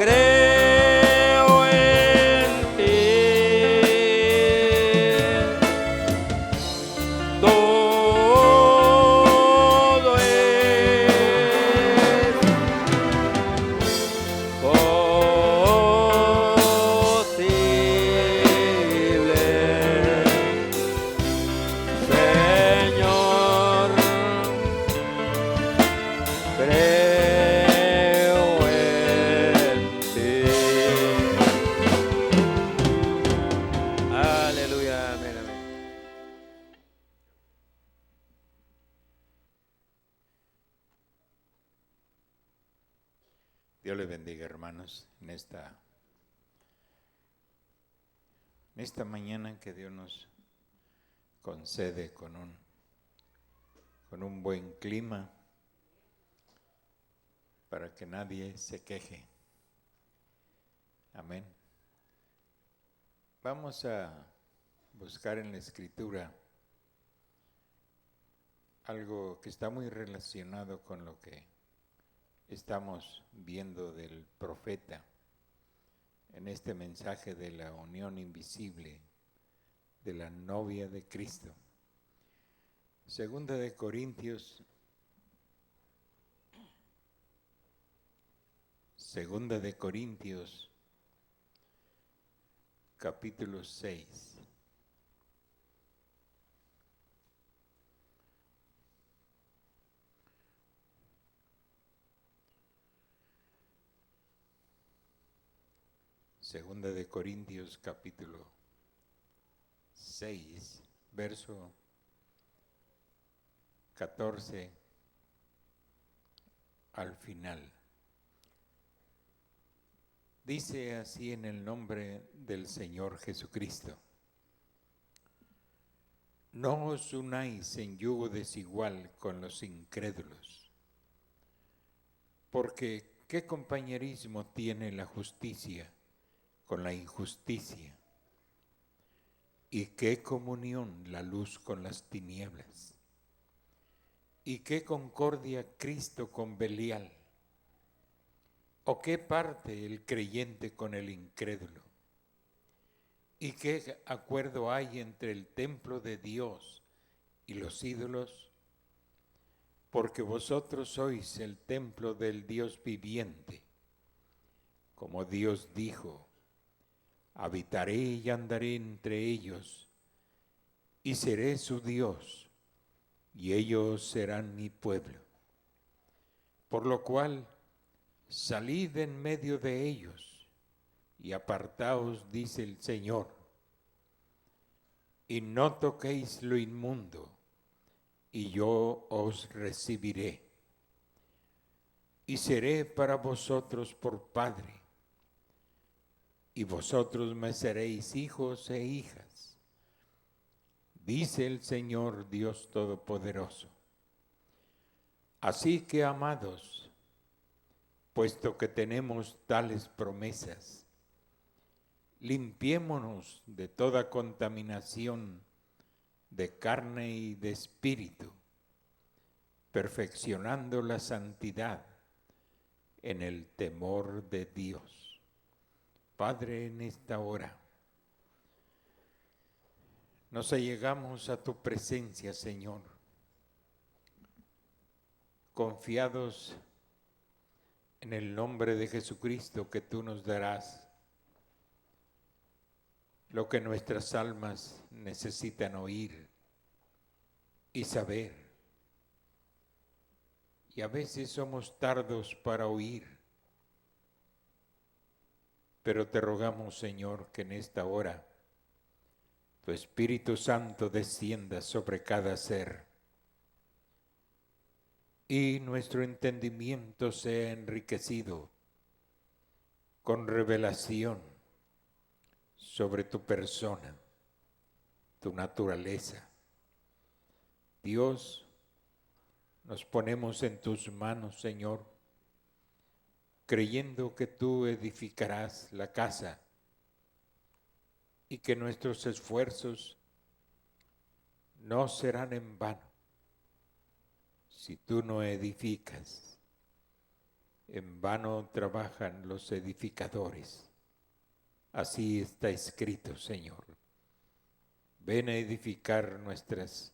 creo en ti. Todo es posible, Señor. Creo en ti. Aleluya, amén, amén. Dios les bendiga, hermanos, en esta mañana que Dios nos concede con un buen clima para que nadie se queje. Amén. Vamos a buscar en la Escritura algo que está muy relacionado con lo que estamos viendo del profeta en este mensaje de la unión invisible de la novia de Cristo. Segunda de Corintios capítulo 6. Segunda de Corintios capítulo 6, verso 14 al final. Dice así en el nombre del Señor Jesucristo: no os unáis en yugo desigual con los incrédulos, porque ¿qué compañerismo tiene la justicia con la injusticia? ¿Y qué comunión la luz con las tinieblas? ¿Y qué concordia Cristo con Belial? ¿O qué parte el creyente con el incrédulo? ¿Y qué acuerdo hay entre el templo de Dios y los ídolos? Porque vosotros sois el templo del Dios viviente. Como Dios dijo: habitaré y andaré entre ellos, y seré su Dios, y ellos serán mi pueblo. Por lo cual, salid en medio de ellos, y apartaos, dice el Señor, y no toquéis lo inmundo, y yo os recibiré. Y seré para vosotros por Padre, y vosotros me seréis hijos e hijas, dice el Señor Dios Todopoderoso. Así que, amados, puesto que tenemos tales promesas, limpiémonos de toda contaminación de carne y de espíritu, perfeccionando la santidad en el temor de Dios. Padre, en esta hora nos allegamos a tu presencia, Señor, confiados en el nombre de Jesucristo, que tú nos darás lo que nuestras almas necesitan oír y saber. Y a veces somos tardos para oír, pero te rogamos, Señor, que en esta hora tu Espíritu Santo descienda sobre cada ser y nuestro entendimiento sea enriquecido con revelación sobre tu persona, tu naturaleza. Dios, nos ponemos en tus manos, Señor, creyendo que tú edificarás la casa y que nuestros esfuerzos no serán en vano si tú no edificas En vano trabajan los edificadores. Así está escrito, Señor. Ven a edificar nuestras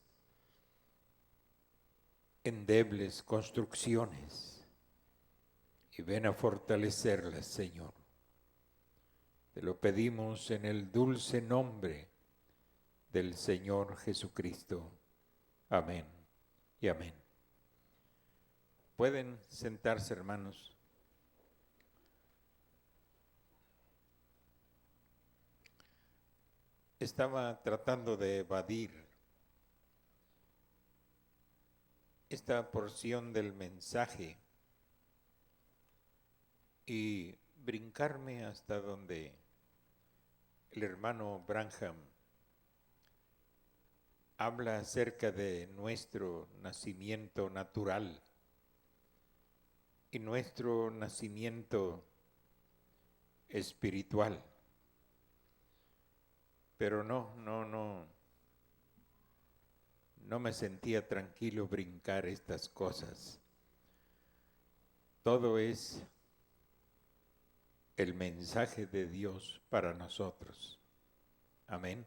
endebles construcciones y ven a fortalecerlas, Señor. Te lo pedimos en el dulce nombre del Señor Jesucristo. Amén y amén. Pueden sentarse, hermanos. Estaba tratando de evadir esta porción del mensaje y brincarme hasta donde el hermano Branham habla acerca de nuestro nacimiento natural y nuestro nacimiento espiritual. Pero no me sentía tranquilo brincar estas cosas. Todo es el mensaje de Dios para nosotros. Amén.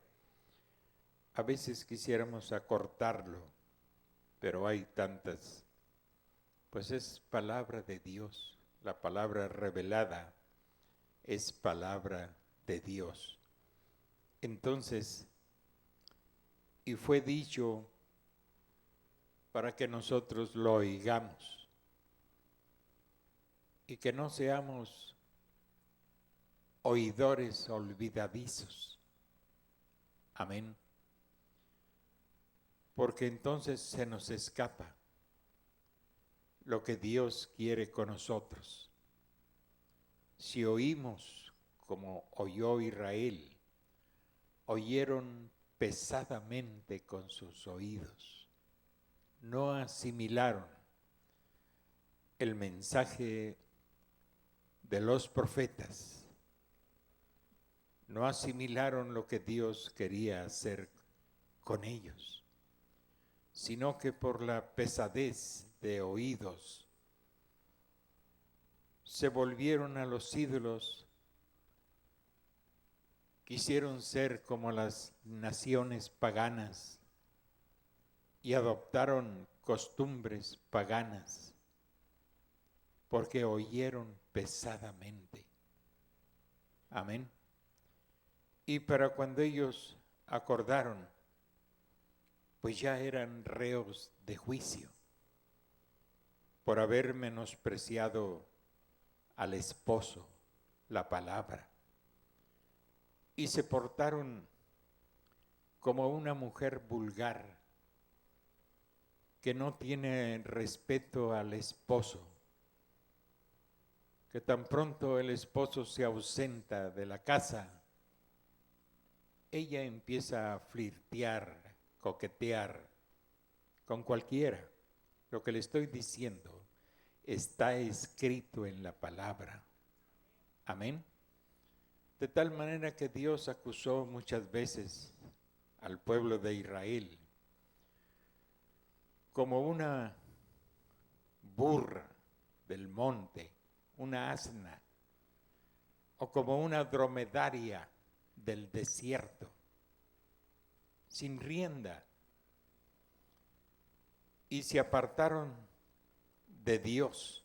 A veces quisiéramos acortarlo, pero hay tantas. Pues es palabra de Dios. La palabra revelada es palabra de Dios. Entonces, y fue dicho para que nosotros lo oigamos y que no seamos oidores olvidadizos. Amén. Porque entonces se nos escapa lo que Dios quiere con nosotros. Si oímos como oyó Israel, oyeron pesadamente con sus oídos, no asimilaron el mensaje de los profetas, no asimilaron lo que Dios quería hacer con ellos, sino que por la pesadez de oídos se volvieron a los ídolos. Quisieron ser como las naciones paganas y adoptaron costumbres paganas porque oyeron pesadamente. Amén. Y para cuando ellos acordaron, pues ya eran reos de juicio por haber menospreciado al esposo, la palabra. Y se portaron como una mujer vulgar que no tiene respeto al esposo, que tan pronto el esposo se ausenta de la casa, ella empieza a flirtear, coquetear con cualquiera. Lo que le estoy diciendo está escrito en la palabra. Amén. De tal manera que Dios acusó muchas veces al pueblo de Israel como una burra del monte, una asna, o como una dromedaria del desierto, sin rienda, y se apartaron de Dios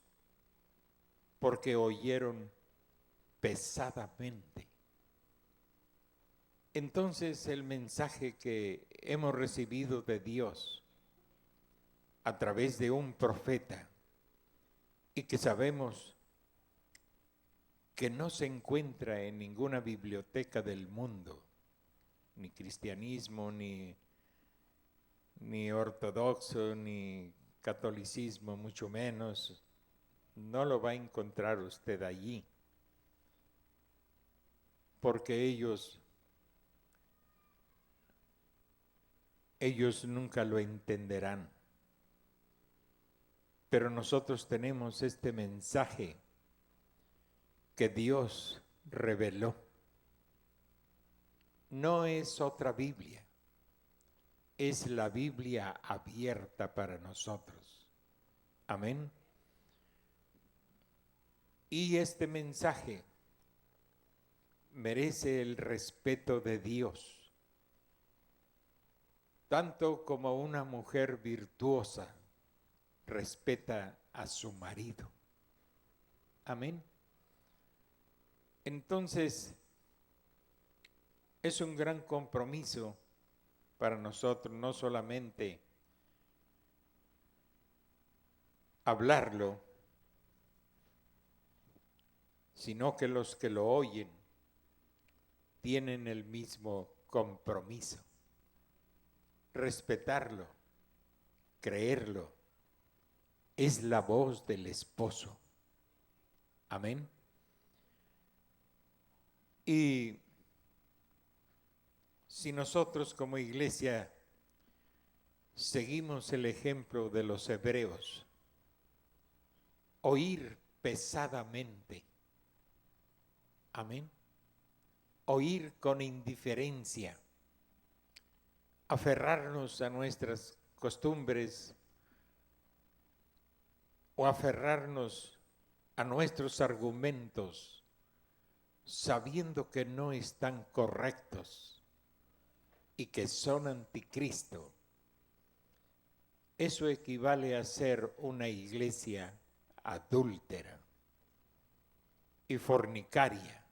porque oyeron pesadamente. Entonces el mensaje que hemos recibido de Dios a través de un profeta y que sabemos que no se encuentra en ninguna biblioteca del mundo, ni cristianismo, ni ortodoxo, ni catolicismo, mucho menos, no lo va a encontrar usted allí, porque ellos nunca lo entenderán. Pero nosotros tenemos este mensaje que Dios reveló. No es otra Biblia, es la Biblia abierta para nosotros. Amén. Y este mensaje merece el respeto de Dios, tanto como una mujer virtuosa respeta a su marido. Amén. Entonces, es un gran compromiso para nosotros, no solamente hablarlo, sino que los que lo oyen tienen el mismo compromiso. Respetarlo, creerlo, es la voz del esposo. Amén. Y si nosotros como iglesia seguimos el ejemplo de los hebreos, oír pesadamente, amén, oír con indiferencia, aferrarnos a nuestras costumbres o aferrarnos a nuestros argumentos, sabiendo que no están correctos y que son anticristo. Eso equivale a ser una iglesia adúltera y fornicaria.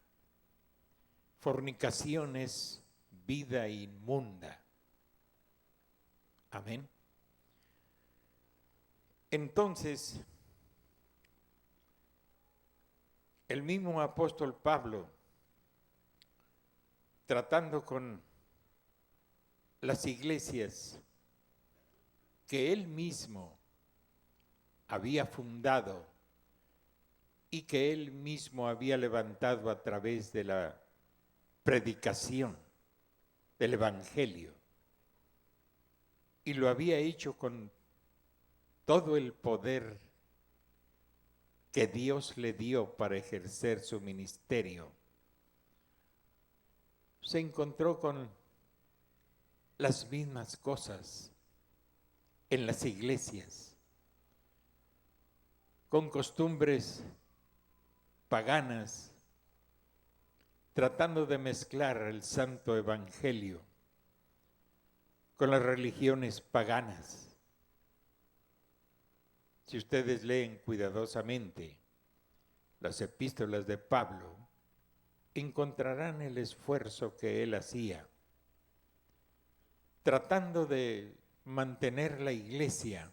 Fornicación es vida inmunda. Amén. Entonces, el mismo apóstol Pablo, tratando con las iglesias que él mismo había fundado y que él mismo había levantado a través de la predicación del Evangelio, y lo había hecho con todo el poder que Dios le dio para ejercer su ministerio, se encontró con las mismas cosas en las iglesias, con costumbres paganas, tratando de mezclar el santo evangelio con las religiones paganas. Si ustedes leen cuidadosamente las epístolas de Pablo, encontrarán el esfuerzo que él hacía, tratando de mantener la iglesia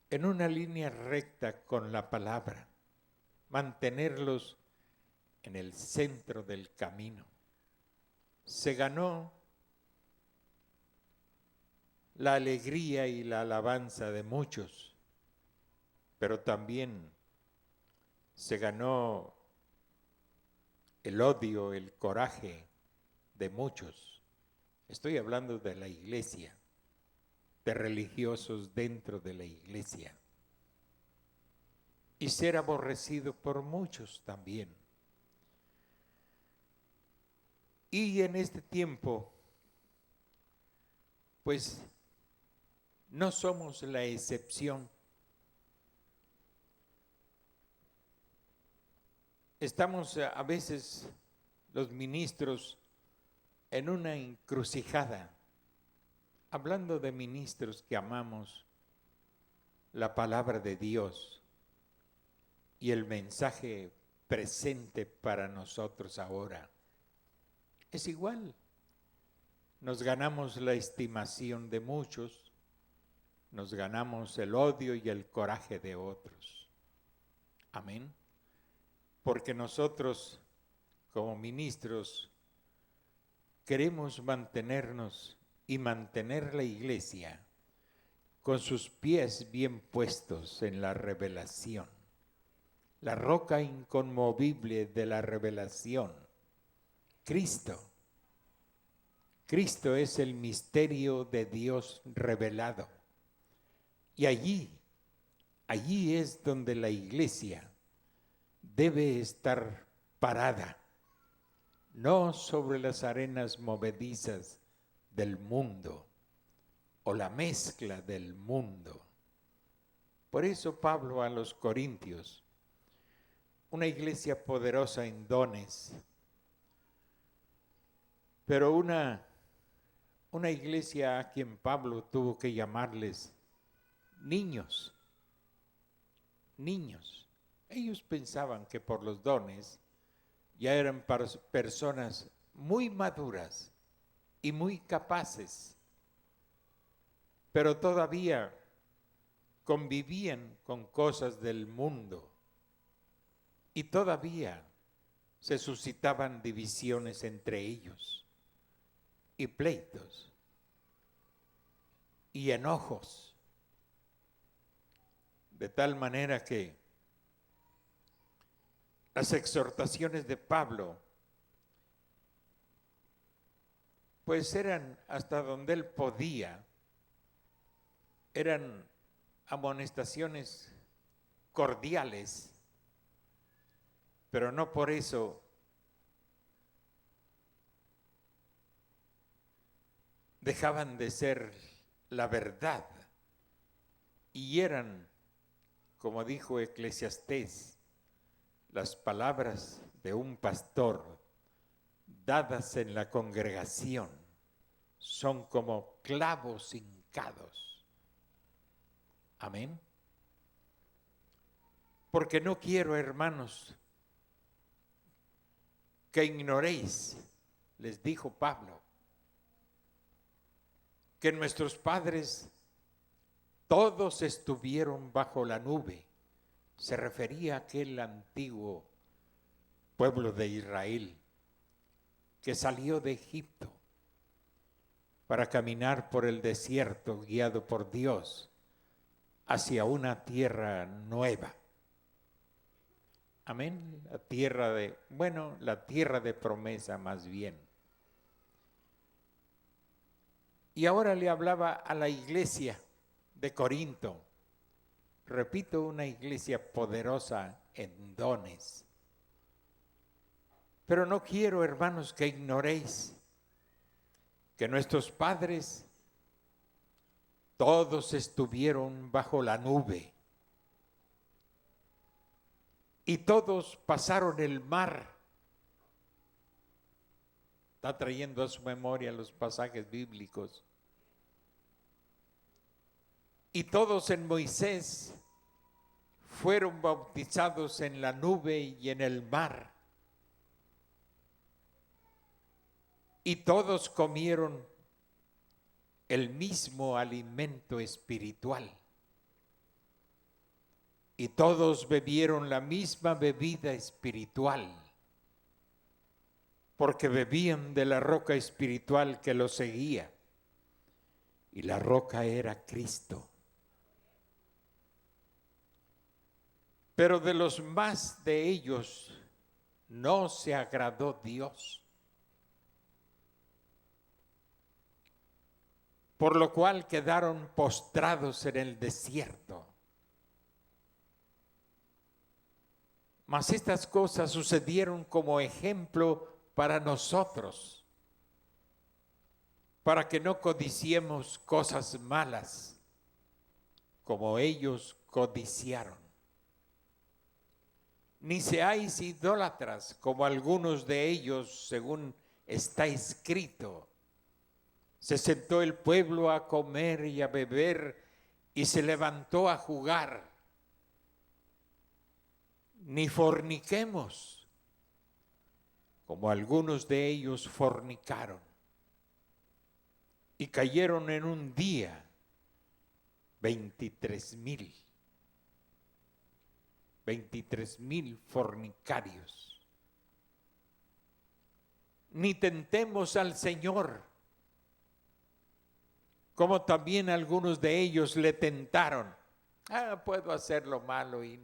en una línea recta con la palabra, mantenerlos en el centro del camino. Se ganó la alegría y la alabanza de muchos, pero también se ganó el odio, el coraje de muchos. Estoy hablando de la iglesia, de religiosos dentro de la iglesia. Y ser aborrecido por muchos también. Y en este tiempo, pues, no somos la excepción. Estamos a veces los ministros en una encrucijada, hablando de ministros que amamos la palabra de Dios y el mensaje presente para nosotros ahora. Es igual, nos ganamos la estimación de muchos, nos ganamos el odio y el coraje de otros. Amén. Porque nosotros, como ministros, queremos mantenernos y mantener la iglesia con sus pies bien puestos en la revelación, la roca inconmovible de la revelación, Cristo. Cristo es el misterio de Dios revelado. Y allí es donde la iglesia debe estar parada, no sobre las arenas movedizas del mundo o la mezcla del mundo. Por eso Pablo a los Corintios una iglesia poderosa en dones, pero una iglesia a quien Pablo tuvo que llamarles niños. Niños. Ellos pensaban que por los dones ya eran personas muy maduras y muy capaces, pero todavía convivían con cosas del mundo y todavía se suscitaban divisiones entre ellos y pleitos y enojos, de tal manera que las exhortaciones de Pablo pues eran hasta donde él podía, eran amonestaciones cordiales, pero no por eso dejaban de ser la verdad y eran, como dijo Eclesiastés, las palabras de un pastor dadas en la congregación son como clavos hincados. Amén. Porque no quiero, hermanos, que ignoréis, les dijo Pablo, que nuestros padres todos estuvieron bajo la nube. Se refería a aquel antiguo pueblo de Israel que salió de Egipto para caminar por el desierto guiado por Dios hacia una tierra nueva. Amén. La tierra de promesa más bien. Y ahora le hablaba a la iglesia de Corinto. Repito, una iglesia poderosa en dones. Pero no quiero, hermanos, que ignoréis que nuestros padres todos estuvieron bajo la nube y todos pasaron el mar. Está trayendo a su memoria los pasajes bíblicos. Y todos en Moisés fueron bautizados en la nube y en el mar. Y todos comieron el mismo alimento espiritual. Y todos bebieron la misma bebida espiritual, porque bebían de la roca espiritual que los seguía. Y la roca era Cristo. Pero de los más de ellos no se agradó Dios. Por lo cual quedaron postrados en el desierto. Mas estas cosas sucedieron como ejemplo para nosotros, para que no codiciemos cosas malas, como ellos codiciaron. Ni seáis idólatras, como algunos de ellos, según está escrito. Se sentó el pueblo a comer y a beber, y se levantó a jugar. Ni forniquemos, como algunos de ellos fornicaron, y cayeron en un día 23,000 fornicarios. Ni tentemos al Señor, como también algunos de ellos le tentaron. Puedo hacer lo malo y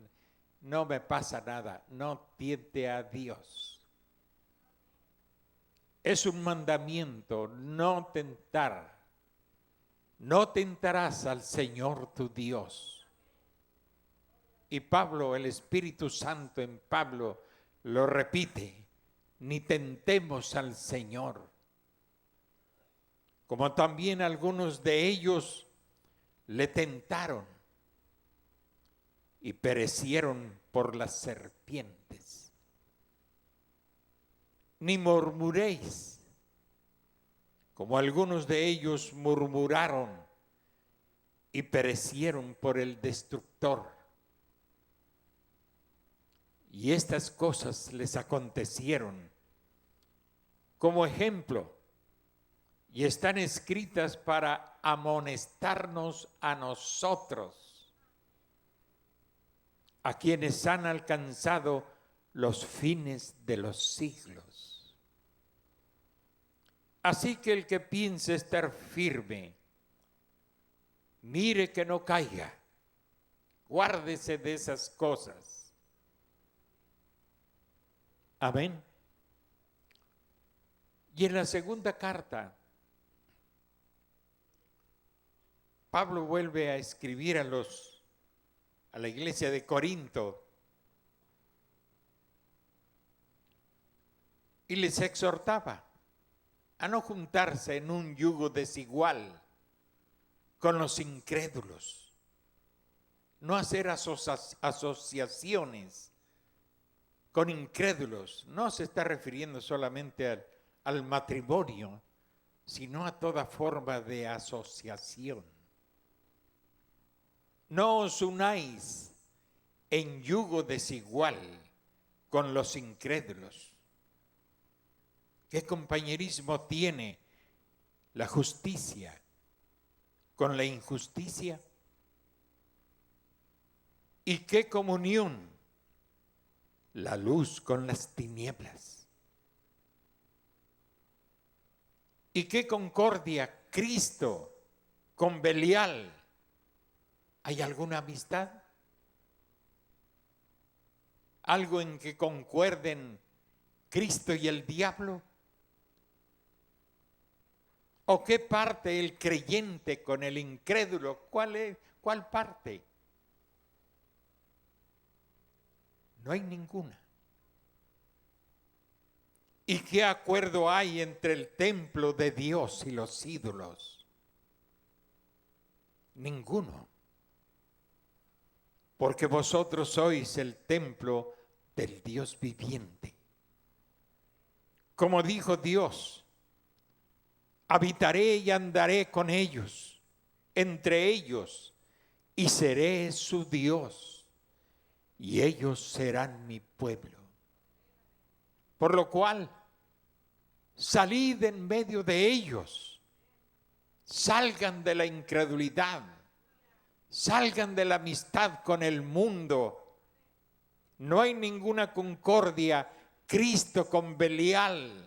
no me pasa nada. No tiente a Dios. Es un mandamiento, no tentar. No tentarás al Señor tu Dios. Y Pablo, el Espíritu Santo en Pablo, lo repite: ni tentemos al Señor. Como también algunos de ellos le tentaron y perecieron por las serpientes. ni murmuréis, como algunos de ellos murmuraron y perecieron por el destructor. Y estas cosas les acontecieron como ejemplo y están escritas para amonestarnos a nosotros, a quienes han alcanzado los fines de los siglos. Así que el que piense estar firme, mire que no caiga, guárdese de esas cosas. Amén. Y en la segunda carta, Pablo vuelve a escribir a la iglesia de Corinto y les exhortaba a no juntarse en un yugo desigual con los incrédulos, no hacer asociaciones con incrédulos. No se está refiriendo solamente al matrimonio, sino a toda forma de asociación. No os unáis en yugo desigual con los incrédulos. ¿Qué compañerismo tiene la justicia con la injusticia? ¿Y qué comunión la luz con las tinieblas? ¿Y qué concordia Cristo con Belial? ¿Hay alguna amistad? ¿Algo en que concuerden Cristo y el diablo? ¿O qué parte el creyente con el incrédulo? ¿Cuál parte? No hay ninguna. ¿Y qué acuerdo hay entre el templo de Dios y los ídolos? Ninguno. Porque vosotros sois el templo del Dios viviente. Como dijo Dios, habitaré y andaré con ellos, entre ellos, y seré su Dios, y ellos serán mi pueblo. Por lo cual, salid en medio de ellos, salgan de la incredulidad, salgan de la amistad con el mundo. No hay ninguna concordia, Cristo con Belial.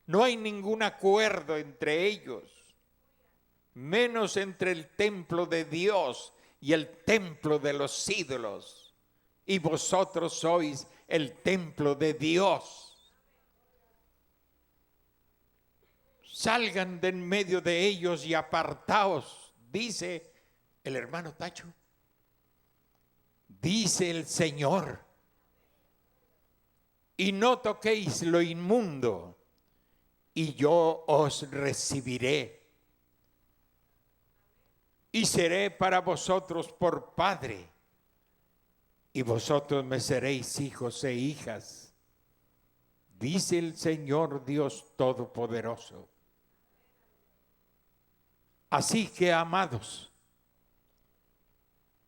No hay ningún acuerdo entre ellos, menos entre el templo de Dios y el templo de los ídolos. Y vosotros sois el templo de Dios. Salgan de en medio de ellos y apartaos, dice el hermano Tacho. Dice el Señor, y no toquéis lo inmundo, y yo os recibiré, y seré para vosotros por padre, y vosotros me seréis hijos e hijas, dice el Señor Dios Todopoderoso. Así que, amados,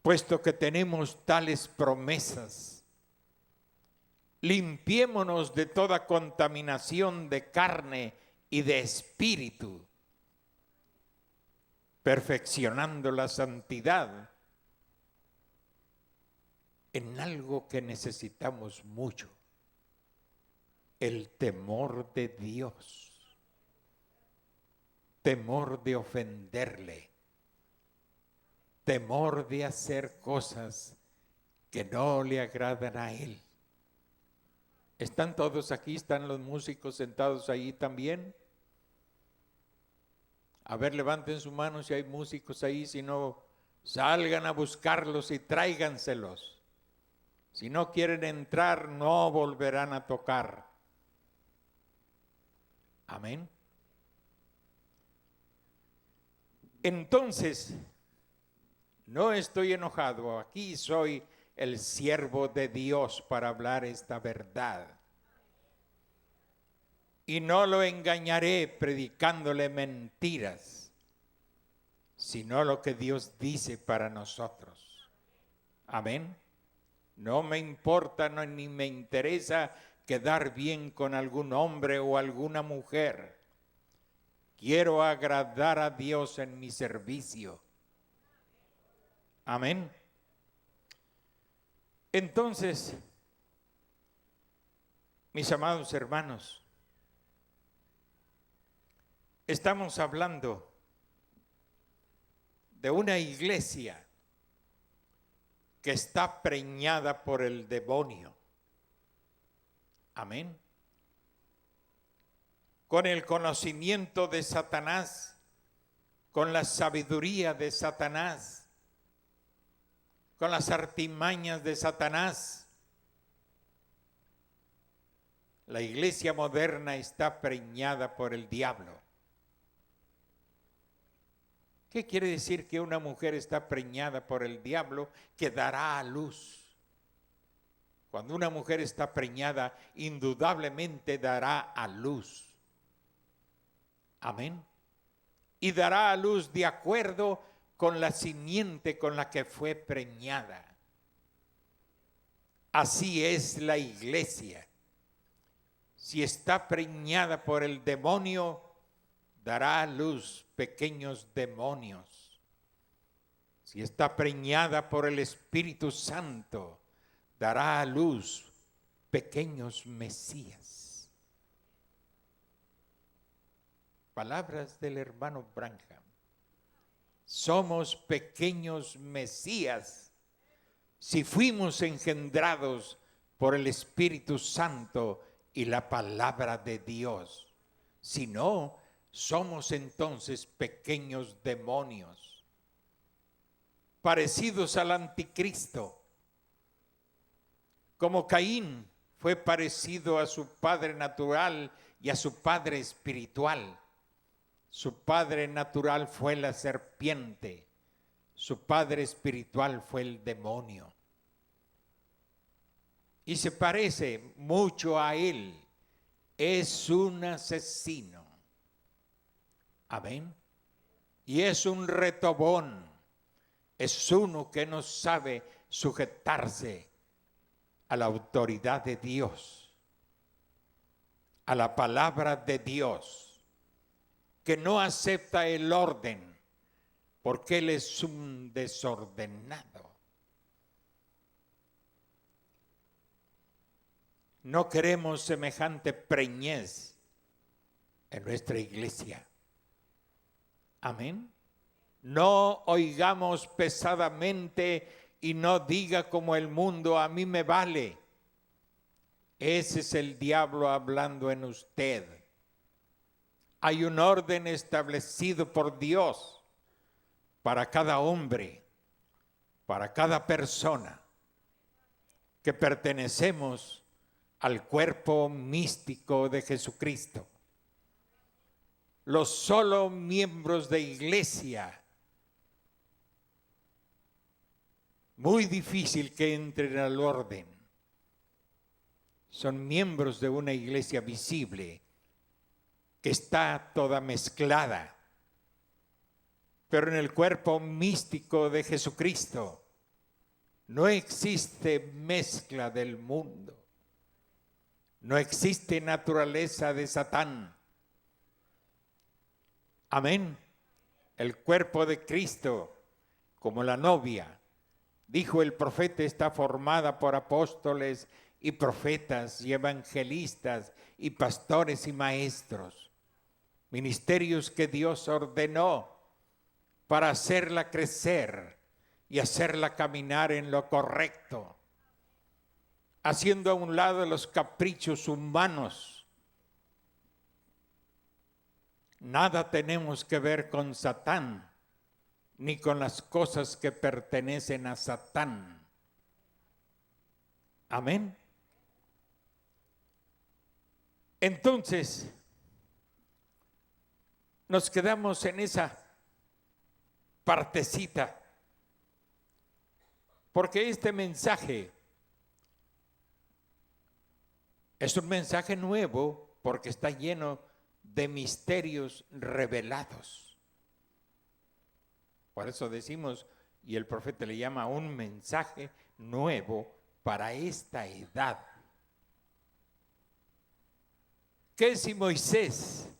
puesto que tenemos tales promesas, limpiémonos de toda contaminación de carne y de espíritu, perfeccionando la santidad en algo que necesitamos mucho, el temor de Dios, temor de ofenderle, temor de hacer cosas que no le agradan a Él. ¿Están todos aquí? ¿Están los músicos sentados ahí también? A ver, levanten su mano si hay músicos ahí, si no, salgan a buscarlos y tráiganselos. Si no quieren entrar, no volverán a tocar. Amén. Entonces, no estoy enojado, aquí soy el siervo de Dios para hablar esta verdad. y no lo engañaré predicándole mentiras, sino lo que Dios dice para nosotros. Amén. No me importa ni me interesa quedar bien con algún hombre o alguna mujer. Quiero agradar a Dios en mi servicio. Amén. Entonces, mis amados hermanos, estamos hablando de una iglesia que está preñada por el demonio. Amén. Con el conocimiento de Satanás, con la sabiduría de Satanás, con las artimañas de Satanás. La iglesia moderna está preñada por el diablo. ¿Qué quiere decir que una mujer está preñada por el diablo? Que dará a luz. Cuando una mujer está preñada, indudablemente dará a luz. Amén. Y dará a luz de acuerdo con la simiente con la que fue preñada. Así es la iglesia. Si está preñada por el demonio, dará a luz pequeños demonios. Si está preñada por el Espíritu Santo, dará a luz pequeños Mesías. Palabras del hermano Branham. Somos pequeños Mesías si fuimos engendrados por el Espíritu Santo y la palabra de Dios. Si no, somos entonces pequeños demonios, parecidos al anticristo. Como Caín fue parecido a su padre natural y a su padre espiritual. Su padre natural fue la serpiente, su padre espiritual fue el demonio. Y se parece mucho a él, es un asesino. Amén. Y es un retobón, es uno que no sabe sujetarse a la autoridad de Dios, a la palabra de Dios, que no acepta el orden, porque él es un desordenado. No queremos semejante preñez en nuestra iglesia. Amén. No oigamos pesadamente y no diga como el mundo, a mí me vale. Ese es el diablo hablando en usted. Hay un orden establecido por Dios para cada hombre, para cada persona, que pertenecemos al cuerpo místico de Jesucristo. Los solo miembros de iglesia, muy difícil que entren al orden, son miembros de una iglesia visible, que está toda mezclada. Pero en el cuerpo místico de Jesucristo no existe mezcla del mundo. No existe naturaleza de Satán. Amén. El cuerpo de Cristo, como la novia, dijo el profeta, está formada por apóstoles y profetas y evangelistas y pastores y maestros. Ministerios que Dios ordenó para hacerla crecer y hacerla caminar en lo correcto, haciendo a un lado los caprichos humanos. Nada tenemos que ver con Satán, ni con las cosas que pertenecen a Satán. Amén. Entonces, nos quedamos en esa partecita, porque este mensaje es un mensaje nuevo porque está lleno de misterios revelados. Por eso decimos, y el profeta le llama un mensaje nuevo para esta edad. ¿Qué si Moisés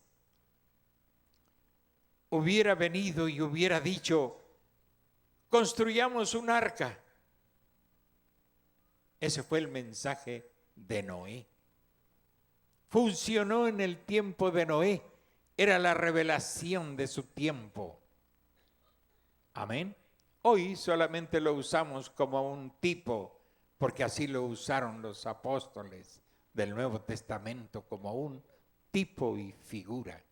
hubiera venido y hubiera dicho, construyamos un arca? Ese fue el mensaje de Noé. Funcionó en el tiempo de Noé. Era la revelación de su tiempo. Amén. Hoy solamente lo usamos como un tipo, porque así lo usaron los apóstoles del Nuevo Testamento, como un tipo y figura.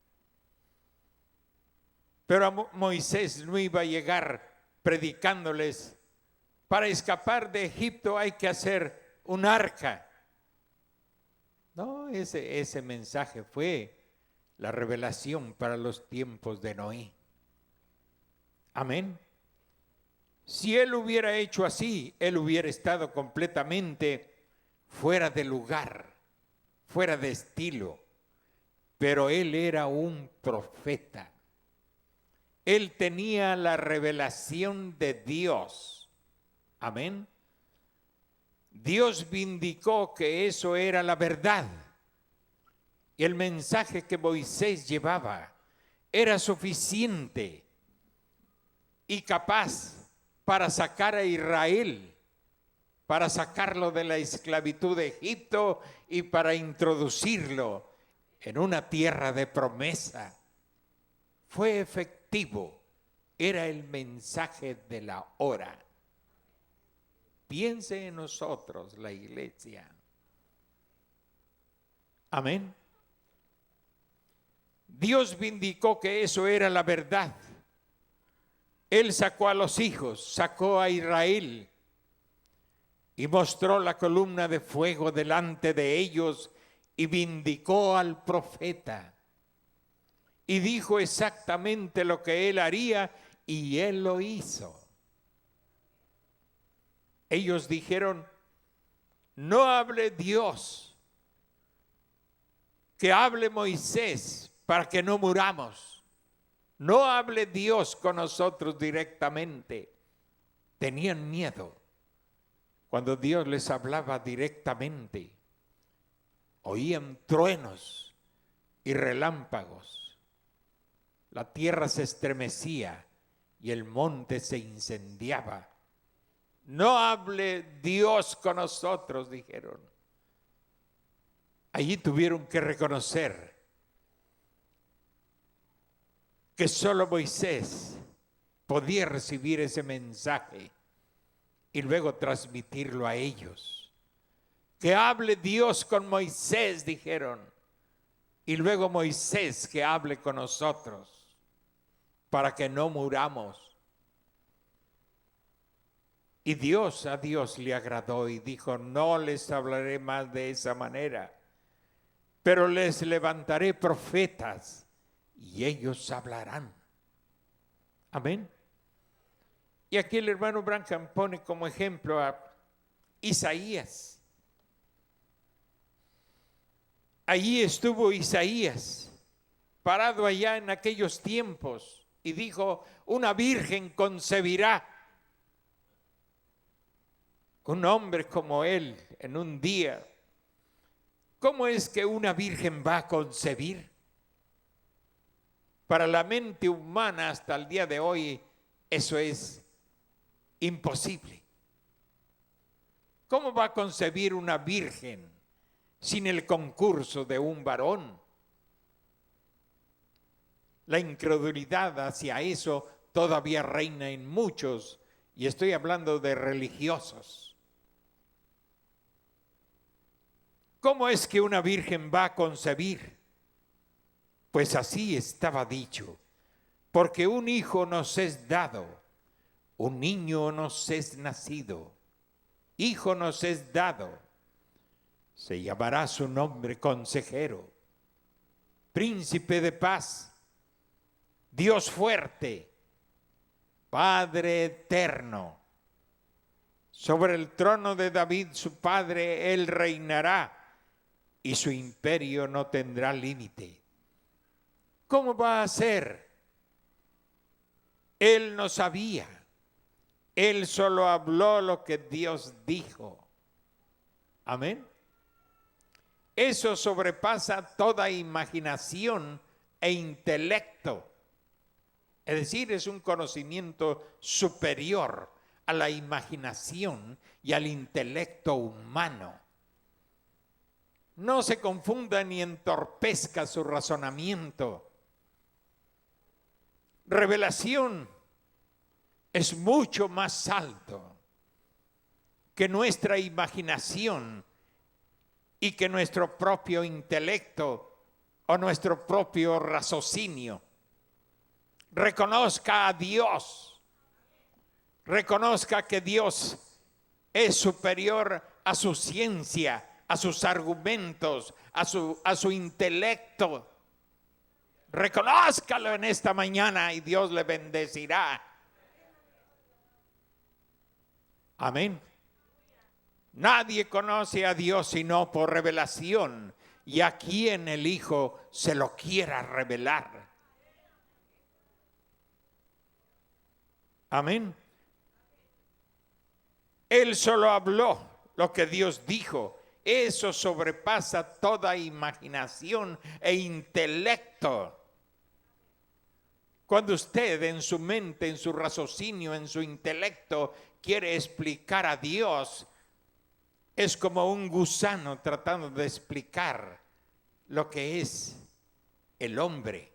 Pero a Moisés no iba a llegar predicándoles, para escapar de Egipto hay que hacer un arca. No, ese mensaje fue la revelación para los tiempos de Noé. Amén. Si él hubiera hecho así, él hubiera estado completamente fuera de lugar, fuera de estilo. Pero él era un profeta. Él tenía la revelación de Dios. Amén. Dios vindicó que eso era la verdad. Y el mensaje que Moisés llevaba era suficiente y capaz para sacar a Israel, para sacarlo de la esclavitud de Egipto y para introducirlo en una tierra de promesa. Fue efectivo, era el mensaje de la hora. Piense en nosotros, la iglesia. Amén. Dios vindicó que eso era la verdad. Él sacó a los hijos, sacó a Israel y mostró la columna de fuego delante de ellos y vindicó al profeta. Y dijo exactamente lo que él haría y él lo hizo. Ellos dijeron, no hable Dios, que hable Moisés para que no muramos. No hable Dios con nosotros directamente. Tenían miedo. Cuando Dios les hablaba directamente, oían truenos y relámpagos. La tierra se estremecía y el monte se incendiaba. No hable Dios con nosotros, dijeron. Allí tuvieron que reconocer que solo Moisés podía recibir ese mensaje y luego transmitirlo a ellos. Que hable Dios con Moisés, dijeron, y luego Moisés que hable con nosotros para que no muramos. Y a Dios le agradó y dijo, no les hablaré más de esa manera, pero les levantaré profetas y ellos hablarán. Amén. Y aquí el hermano Branham pone como ejemplo a Isaías. Allí estuvo Isaías, parado allá en aquellos tiempos, y dijo, una virgen concebirá. Un hombre como él en un día. ¿Cómo es que una virgen va a concebir? Para la mente humana hasta el día de hoy eso es imposible. ¿Cómo va a concebir una virgen sin el concurso de un varón? La incredulidad hacia eso todavía reina en muchos, y estoy hablando de religiosos. ¿Cómo es que una virgen va a concebir? Pues así estaba dicho, porque un hijo nos es dado, un niño nos es nacido, hijo nos es dado, se llamará su nombre Consejero, Príncipe de Paz, Dios fuerte, Padre eterno. Sobre el trono de David su padre, él reinará y su imperio no tendrá límite. ¿Cómo va a ser? Él no sabía. Él solo habló lo que Dios dijo. Amén. Eso sobrepasa toda imaginación e intelecto. Es decir, es un conocimiento superior a la imaginación y al intelecto humano. No se confunda ni entorpezca su razonamiento. Revelación es mucho más alto que nuestra imaginación y que nuestro propio intelecto o nuestro propio raciocinio. Reconozca a Dios. Reconozca que Dios es superior a su ciencia, a sus argumentos, a su intelecto. Reconózcalo en esta mañana y Dios le bendecirá. Amén. Nadie conoce a Dios sino por revelación, y a quien el Hijo se lo quiera revelar. Amén. Él solo habló lo que Dios dijo. Eso sobrepasa toda imaginación e intelecto. Cuando usted en su mente, en su raciocinio, en su intelecto quiere explicar a Dios, es como un gusano tratando de explicar lo que es el hombre.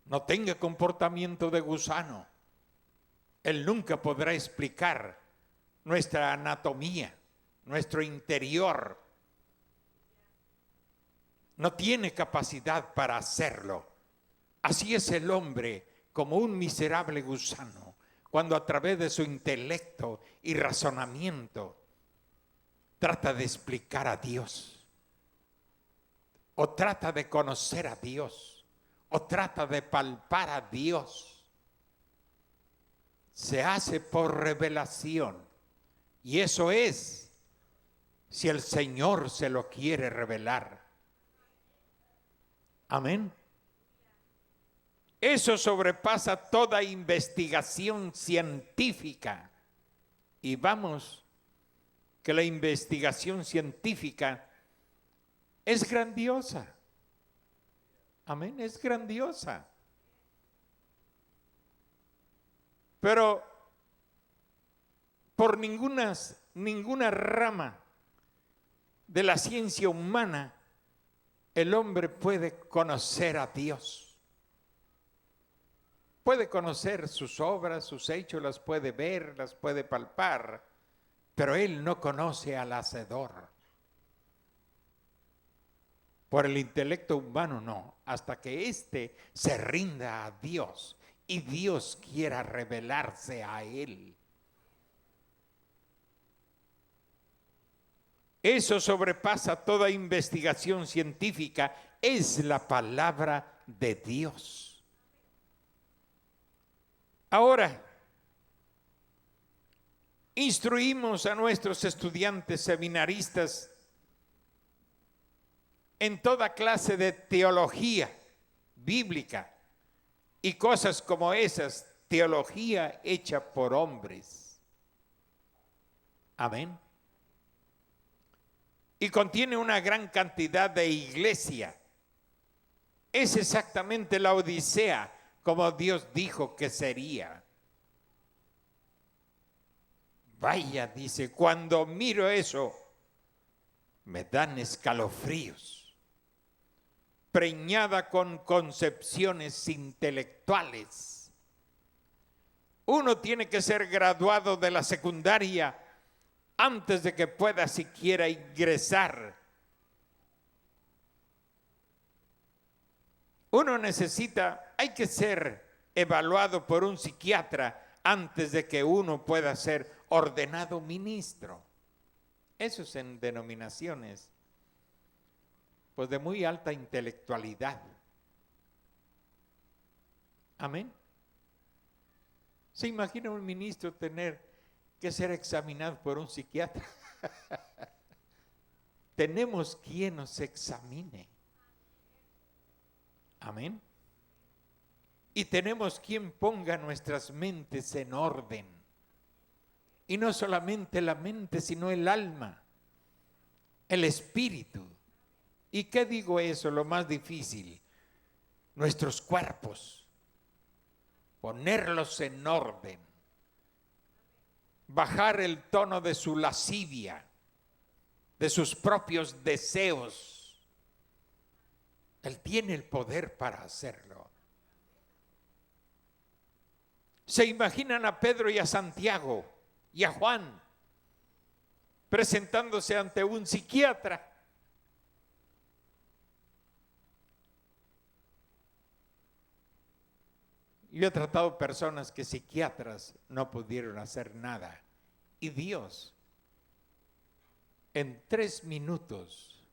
No tenga comportamiento de gusano. Él nunca podrá explicar nuestra anatomía, nuestro interior. No tiene capacidad para hacerlo. Así es el hombre, como un miserable gusano, cuando a través de su intelecto y razonamiento trata de explicar a Dios, o trata de conocer a Dios, o trata de palpar a Dios. Se hace por revelación, y eso es si el Señor se lo quiere revelar. Amén. Eso sobrepasa toda investigación científica. Y vamos, que la investigación científica es grandiosa. Amén, es grandiosa. Pero por ninguna rama de la ciencia humana el hombre puede conocer a Dios. Puede conocer sus obras, sus hechos, las puede ver, las puede palpar, pero él no conoce al Hacedor. Por el intelecto humano no, hasta que éste se rinda a Dios y Dios quiera revelarse a él. Eso sobrepasa toda investigación científica, es la palabra de Dios. Ahora, instruimos a nuestros estudiantes seminaristas en toda clase de teología bíblica y cosas como esas, teología hecha por hombres. Amén. Y contiene una gran cantidad de iglesia. Es exactamente la Odisea, como Dios dijo que sería. Vaya, dice, cuando miro eso, me dan escalofríos, preñada con concepciones intelectuales. Uno tiene que ser graduado de la secundaria antes de que pueda siquiera ingresar. Uno hay que ser evaluado por un psiquiatra antes de que uno pueda ser ordenado ministro. Eso es en denominaciones, pues de muy alta intelectualidad. Amén. ¿Se imagina un ministro tener que ser examinado por un psiquiatra. Tenemos quien nos examine. Amén. Y tenemos quien ponga nuestras mentes en orden. Y no solamente la mente, sino el alma, el espíritu. ¿Y qué digo eso? Lo más difícil, nuestros cuerpos, ponerlos en orden, bajar el tono de su lascivia, de sus propios deseos. Él tiene el poder para hacerlo. ¿Se imaginan a Pedro y a Santiago y a Juan presentándose ante un psiquiatra? Yo he tratado personas que psiquiatras no pudieron hacer nada. Y Dios, en 3 minutos,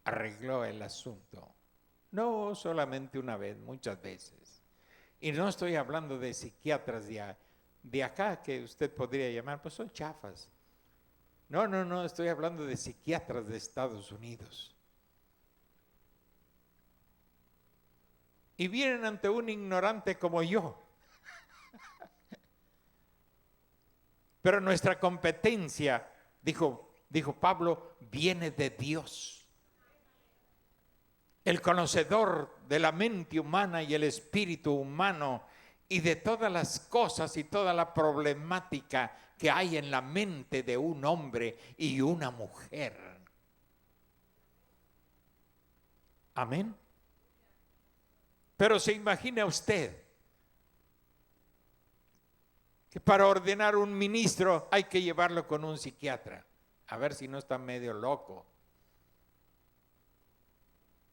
arregló el asunto. No solamente una vez, muchas veces. Y no estoy hablando de psiquiatras de acá, que usted podría llamar, pues son chafas. No, estoy hablando de psiquiatras de Estados Unidos. Y vienen ante un ignorante como yo. Pero nuestra competencia, dijo Pablo, viene de Dios. El conocedor de la mente humana y el espíritu humano y de todas las cosas y toda la problemática que hay en la mente de un hombre y una mujer. Amén. Pero se imagina usted que para ordenar un ministro hay que llevarlo con un psiquiatra, a ver si no está medio loco.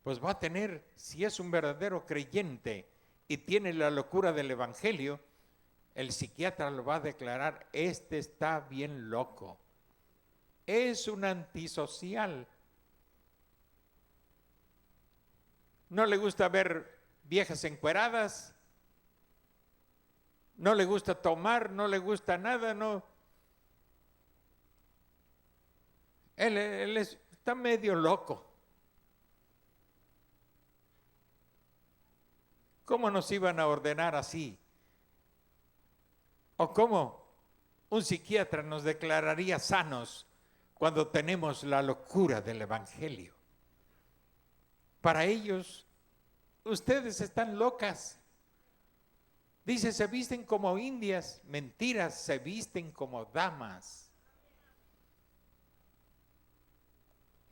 Pues va a tener, si es un verdadero creyente y tiene la locura del evangelio, el psiquiatra lo va a declarar, este está bien loco, es un antisocial. No le gusta ver viejas encueradas, no le gusta tomar, no le gusta nada, no. Él está medio loco. ¿Cómo nos iban a ordenar así? ¿O cómo un psiquiatra nos declararía sanos cuando tenemos la locura del evangelio? Para ellos, ustedes están locas. Dice, se visten como indias. Mentiras, se visten como damas.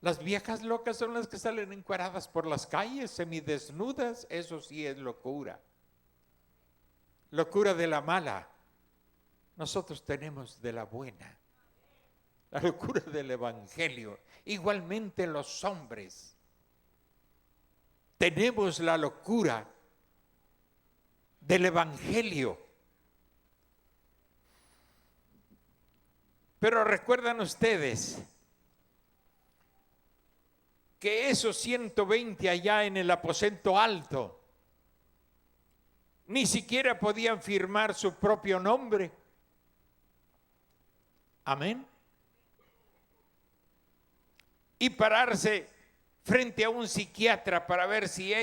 Las viejas locas son las que salen encueradas por las calles, semidesnudas. Eso sí es locura. Locura de la mala. Nosotros tenemos de la buena. La locura del evangelio. Igualmente los hombres. Tenemos la locura del evangelio. Pero recuerdan ustedes que esos 120 allá en el aposento alto ni siquiera podían firmar su propio nombre. Amén. Y pararse frente a un psiquiatra para ver si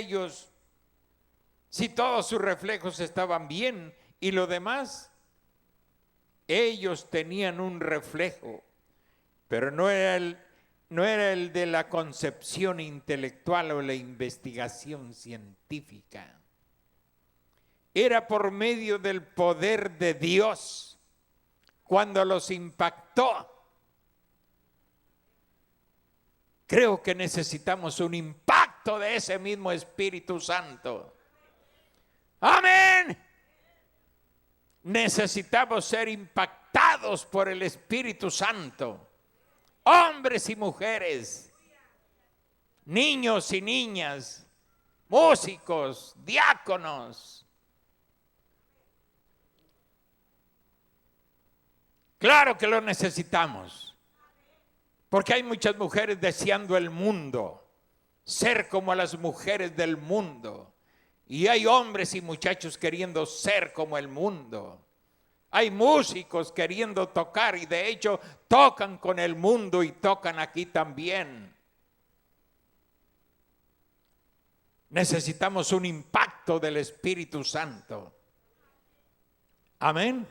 todos sus reflejos estaban bien y lo demás. Ellos tenían un reflejo, pero no era el de la concepción intelectual o la investigación científica. Era por medio del poder de Dios cuando los impactó. Creo que necesitamos un impacto de ese mismo Espíritu Santo. Amén. Necesitamos ser impactados por el Espíritu Santo. Hombres y mujeres, niños y niñas, músicos, diáconos. Claro que lo necesitamos. Porque hay muchas mujeres deseando el mundo, ser como las mujeres del mundo. Y hay hombres y muchachos queriendo ser como el mundo. Hay músicos queriendo tocar y de hecho tocan con el mundo y tocan aquí también. Necesitamos un impacto del Espíritu Santo. Amén.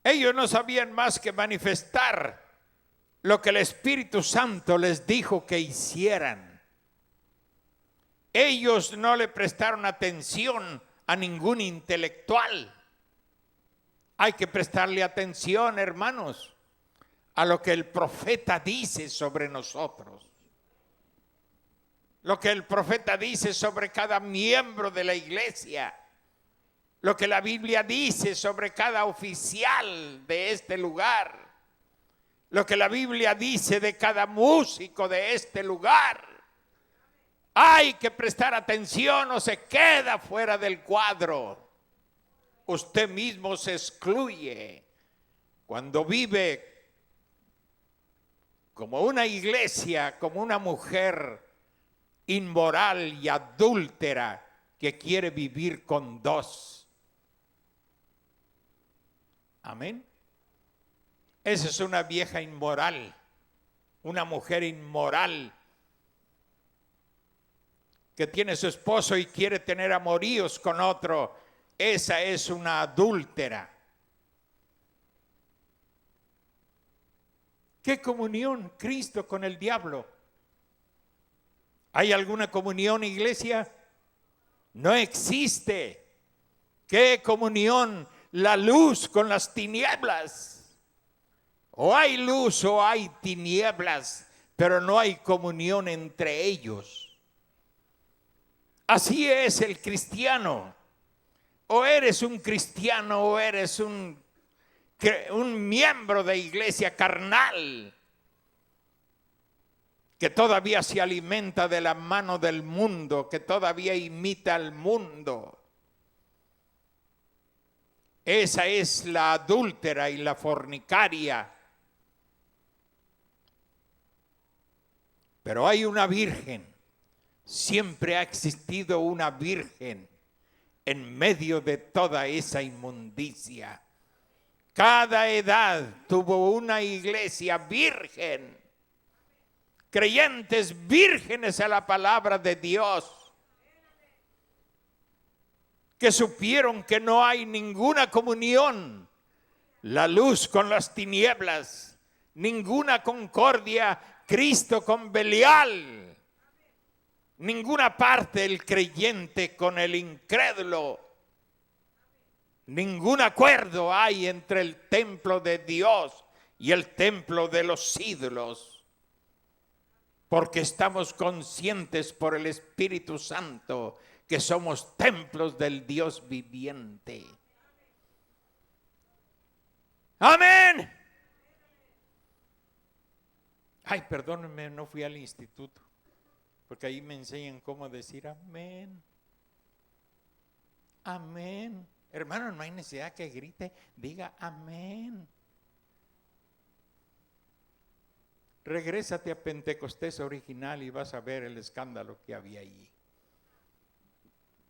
Ellos no sabían más que manifestar lo que el Espíritu Santo les dijo que hicieran. Ellos no le prestaron atención a ningún intelectual. Hay que prestarle atención, hermanos, a lo que el profeta dice sobre nosotros. Lo que el profeta dice sobre cada miembro de la iglesia. Lo que la Biblia dice sobre cada oficial de este lugar. Lo que la Biblia dice de cada músico de este lugar. Hay que prestar atención o se queda fuera del cuadro. Usted mismo se excluye cuando vive como una iglesia, como una mujer inmoral y adúltera que quiere vivir con dos. Amén. Esa es una vieja inmoral, una mujer inmoral que tiene su esposo y quiere tener amoríos con otro. Esa es una adúltera. ¿Qué comunión Cristo con el diablo? ¿Hay alguna comunión, iglesia? No existe. ¿Qué comunión? La luz con las tinieblas. O hay luz o hay tinieblas, pero no hay comunión entre ellos. Así es el cristiano. O eres un cristiano o eres un miembro de iglesia carnal que todavía se alimenta de la mano del mundo, que todavía imita al mundo. Esa es la adúltera y la fornicaria. Pero hay una virgen. Siempre ha existido una virgen en medio de toda esa inmundicia. Cada edad tuvo una iglesia virgen. Creyentes vírgenes a la palabra de Dios. Que supieron que no hay ninguna comunión. La luz con las tinieblas. Ninguna concordia. Cristo con Belial. Ninguna parte el creyente con el incrédulo. Ningún acuerdo hay entre el templo de Dios y el templo de los ídolos. Porque estamos conscientes por el Espíritu Santo que somos templos del Dios viviente. Amén. Ay, perdónenme, no fui al instituto. Porque ahí me enseñan cómo decir amén. Amén. Hermano, no hay necesidad que grite, diga amén. Regrésate a Pentecostés original y vas a ver el escándalo que había allí.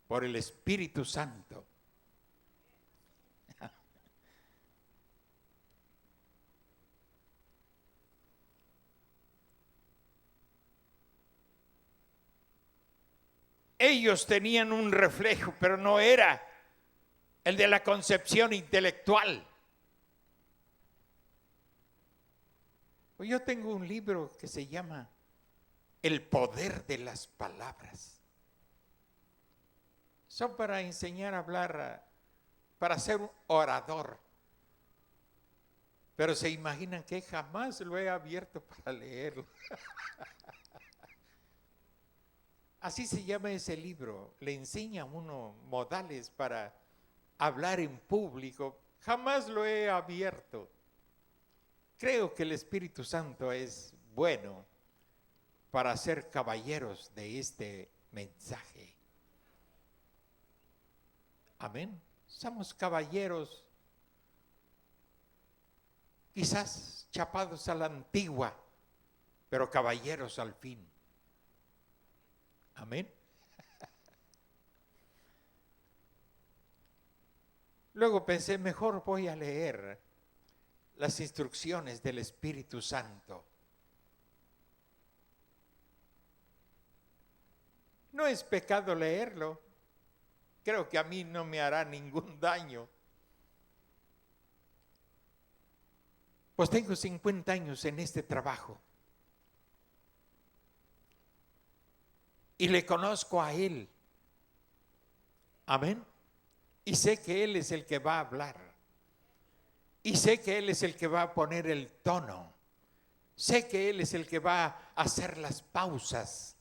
Por el Espíritu Santo. Ellos tenían un reflejo, pero no era el de la concepción intelectual. Yo tengo un libro que se llama El poder de las palabras. Son para enseñar a hablar, para ser un orador. Pero se imaginan que jamás lo he abierto para leerlo. Así se llama ese libro. Le enseña a uno modales para hablar en público. Jamás lo he abierto. Creo que el Espíritu Santo es bueno para ser caballeros de este mensaje. Amén. Somos caballeros, quizás chapados a la antigua, pero caballeros al fin. Amén. Luego pensé, mejor voy a leer las instrucciones del Espíritu Santo. No es pecado leerlo. Creo que a mí no me hará ningún daño. Pues tengo 50 años en este trabajo. Y le conozco a Él. Amén. Y sé que Él es el que va a hablar. Y sé que Él es el que va a poner el tono. Sé que Él es el que va a hacer las pausas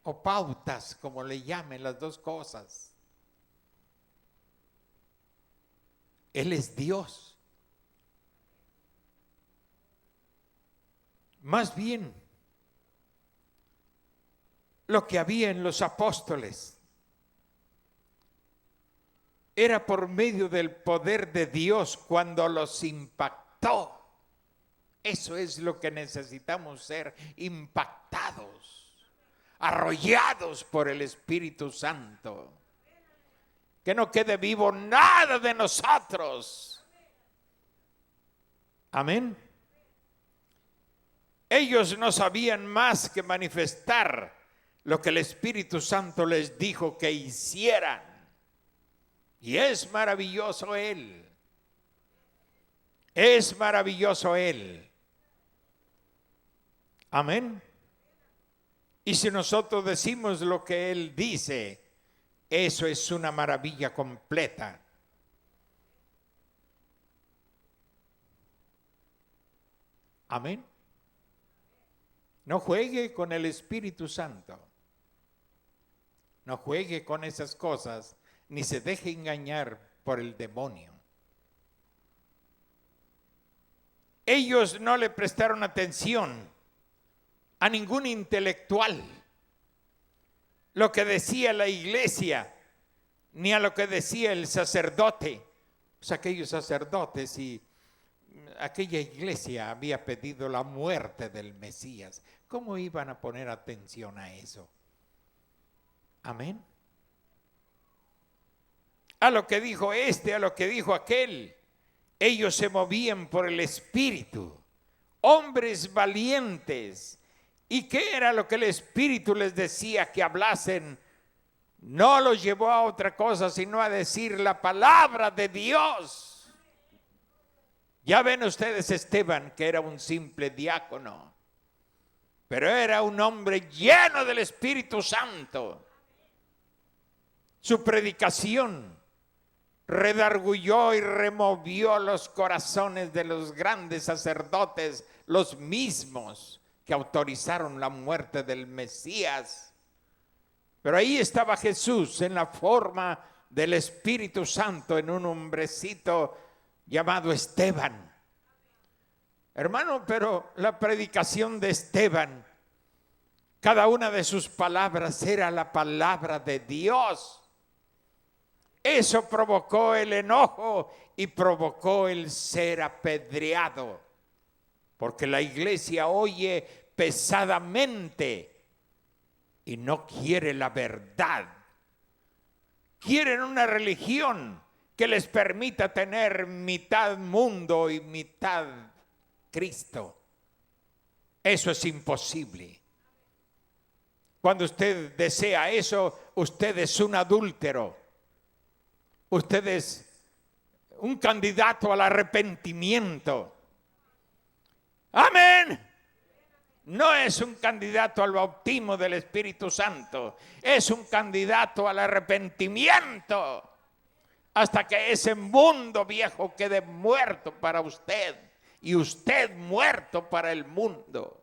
o pautas, como le llamen las dos cosas. Él es Dios. Más bien, lo que había en los apóstoles era por medio del poder de Dios cuando los impactó. Eso es lo que necesitamos ser, impactados, arrollados por el Espíritu Santo. Que no quede vivo nada de nosotros. Amén. Ellos no sabían más que manifestar lo que el Espíritu Santo les dijo que hicieran. Y es maravilloso Él. Es maravilloso Él. Amén. Y si nosotros decimos lo que Él dice, eso es una maravilla completa. Amén. No juegue con el Espíritu Santo. No juegue con esas cosas, ni se deje engañar por el demonio. Ellos no le prestaron atención a ningún intelectual, lo que decía la iglesia, ni a lo que decía el sacerdote. Pues aquellos sacerdotes y aquella iglesia había pedido la muerte del Mesías. ¿Cómo iban a poner atención a eso? Amén. A lo que dijo este, a lo que dijo aquel. Ellos se movían por el Espíritu, hombres valientes. ¿Y qué era lo que el Espíritu les decía que hablasen? No los llevó a otra cosa, sino a decir la palabra de Dios. Ya ven ustedes Esteban, que era un simple diácono, pero era un hombre lleno del Espíritu Santo. Su predicación redarguyó y removió los corazones de los grandes sacerdotes, los mismos que autorizaron la muerte del Mesías. Pero ahí estaba Jesús en la forma del Espíritu Santo en un hombrecito llamado Esteban. Hermano, pero la predicación de Esteban, cada una de sus palabras era la palabra de Dios. Eso provocó el enojo y provocó el ser apedreado, porque la iglesia oye pesadamente y no quiere la verdad. Quieren una religión que les permita tener mitad mundo y mitad Cristo. Eso es imposible. Cuando usted desea eso, usted es un adúltero. Usted es un candidato al arrepentimiento. Amén. No es un candidato al bautismo del Espíritu Santo. Es un candidato al arrepentimiento. Hasta que ese mundo viejo quede muerto para usted. Y usted muerto para el mundo.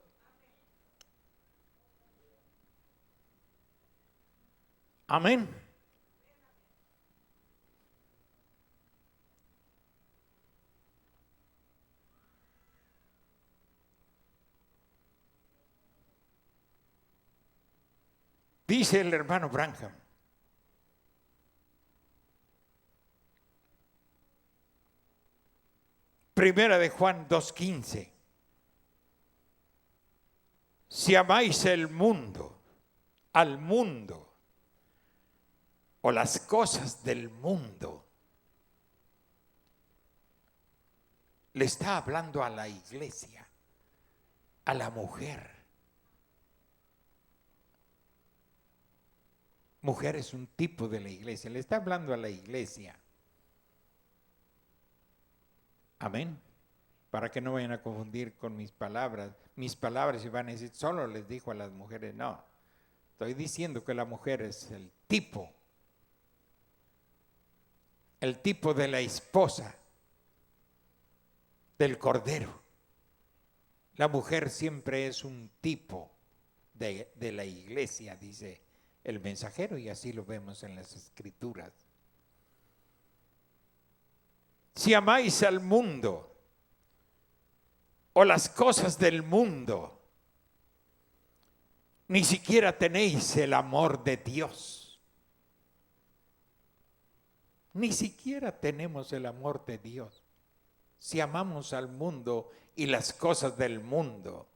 Amén. Dice el hermano Branham, Primera de Juan 2:15, si amáis el mundo, al mundo, o las cosas del mundo, le está hablando a la iglesia, a la mujer. Mujer es un tipo de la iglesia, le está hablando a la iglesia. Amén. Para que no vayan a confundir con mis palabras y van a decir, solo les dijo a las mujeres. No, estoy diciendo que la mujer es el tipo de la esposa del Cordero. La mujer siempre es un tipo de la iglesia, dice el mensajero, y así lo vemos en las Escrituras. Si amáis al mundo o las cosas del mundo, ni siquiera tenéis el amor de Dios. Ni siquiera tenemos el amor de Dios. Si amamos al mundo y las cosas del mundo,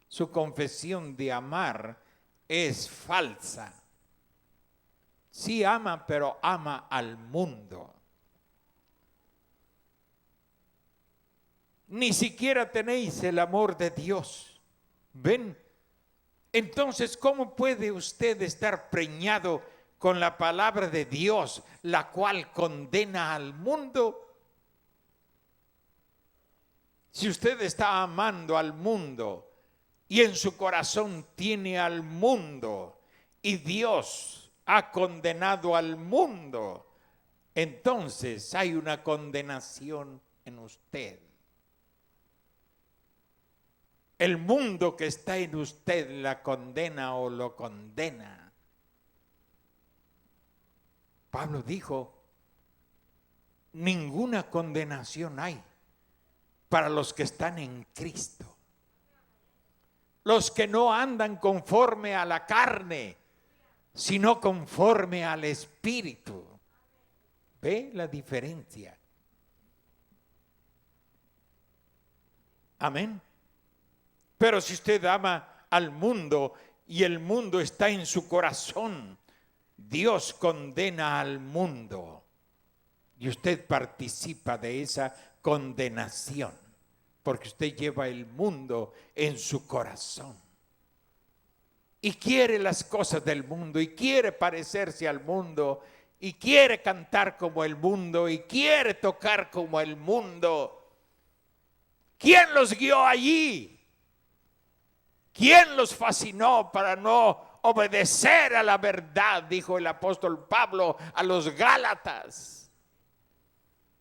su confesión de amar es falsa. Sí ama, pero ama al mundo. Ni siquiera tenéis el amor de Dios. ¿Ven? Entonces, ¿cómo puede usted estar preñado con la palabra de Dios, la cual condena al mundo? Si usted está amando al mundo y en su corazón tiene al mundo y Dios ha condenado al mundo, entonces hay una condenación en usted. El mundo que está en usted la condena o lo condena. Pablo dijo, ninguna condenación hay para los que están en Cristo. Los que no andan conforme a la carne, sino conforme al Espíritu. ¿Ve la diferencia? Amén. Pero si usted ama al mundo y el mundo está en su corazón, Dios condena al mundo y usted participa de esa condenación, porque usted lleva el mundo en su corazón y quiere las cosas del mundo y quiere parecerse al mundo y quiere cantar como el mundo y quiere tocar como el mundo. ¿Quién los guió allí? ¿Quién los fascinó para no obedecer a la verdad? Dijo el apóstol Pablo a los Gálatas.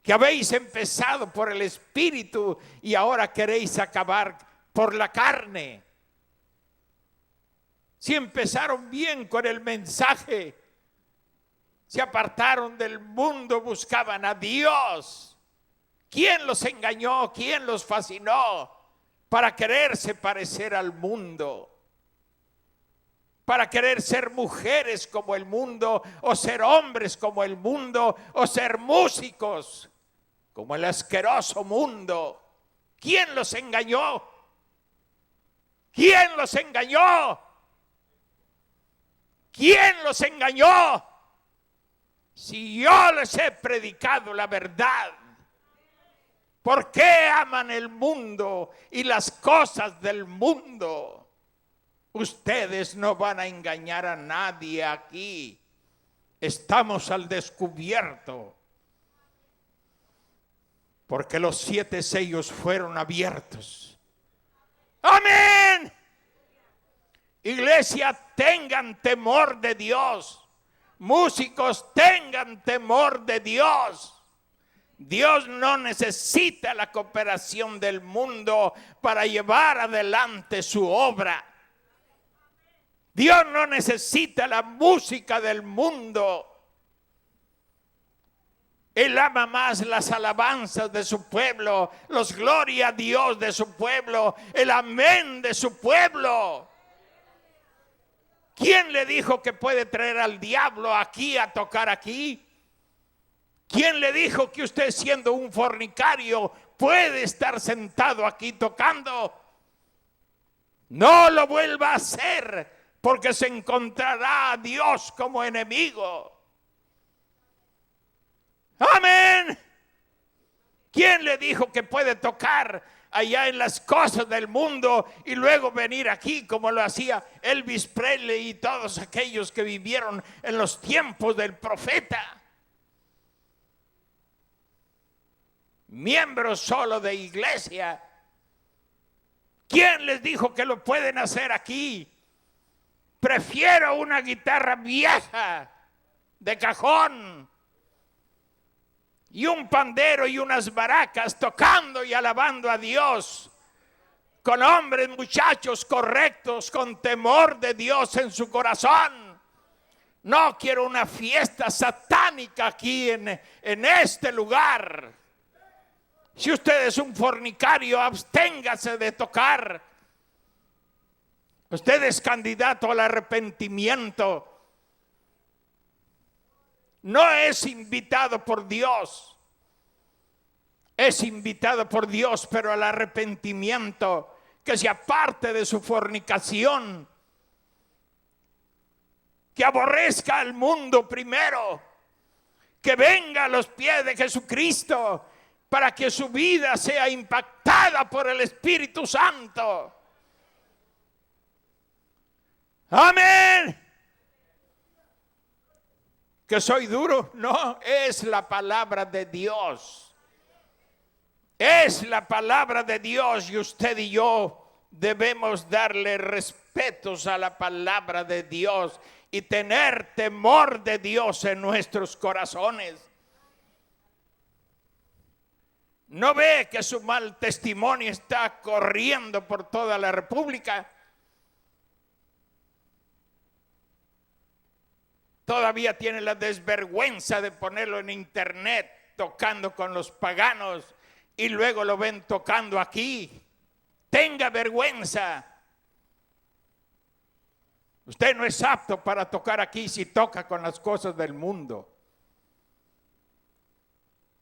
Que habéis empezado por el Espíritu y ahora queréis acabar por la carne. Si empezaron bien con el mensaje, se apartaron del mundo, buscaban a Dios. ¿Quién los engañó? ¿Quién los fascinó? Para quererse parecer al mundo, para querer ser mujeres como el mundo, o ser hombres como el mundo, o ser músicos como el asqueroso mundo. ¿Quién los engañó? ¿Quién los engañó? ¿Quién los engañó? Si yo les he predicado la verdad, ¿por qué aman el mundo y las cosas del mundo? Ustedes no van a engañar a nadie aquí. Estamos al descubierto. Porque los 7 sellos fueron abiertos. ¡Amén! Iglesia, tengan temor de Dios. Músicos, tengan temor de Dios. Dios no necesita la cooperación del mundo para llevar adelante su obra. Dios no necesita la música del mundo. Él ama más las alabanzas de su pueblo, los gloria a Dios de su pueblo, el amén de su pueblo. ¿Quién le dijo que puede traer al diablo aquí a tocar aquí? ¿Quién le dijo que usted, siendo un fornicario, puede estar sentado aquí tocando? No lo vuelva a hacer, porque se encontrará a Dios como enemigo. Amén. ¿Quién le dijo que puede tocar allá en las cosas del mundo y luego venir aquí como lo hacía Elvis Presley y todos aquellos que vivieron en los tiempos del profeta? Miembros solo de iglesia. ¿Quién les dijo que lo pueden hacer aquí? Prefiero una guitarra vieja de cajón y un pandero y unas maracas tocando y alabando a Dios, con hombres, muchachos correctos, con temor de Dios en su corazón. No quiero una fiesta satánica aquí en este lugar. Si usted es un fornicario, absténgase de tocar. Usted es candidato al arrepentimiento. No es invitado por Dios. Es invitado por Dios, pero al arrepentimiento, que se aparte de su fornicación, que aborrezca al mundo primero, que venga a los pies de Jesucristo para que su vida sea impactada por el Espíritu Santo. Amén. ¿Que soy duro? No, es la palabra de Dios. Es la palabra de Dios y usted y yo debemos darle respetos a la palabra de Dios y tener temor de Dios en nuestros corazones. ¿No ve que su mal testimonio está corriendo por toda la República? Todavía tiene la desvergüenza de ponerlo en internet tocando con los paganos y luego lo ven tocando aquí. Tenga vergüenza. Usted no es apto para tocar aquí si toca con las cosas del mundo.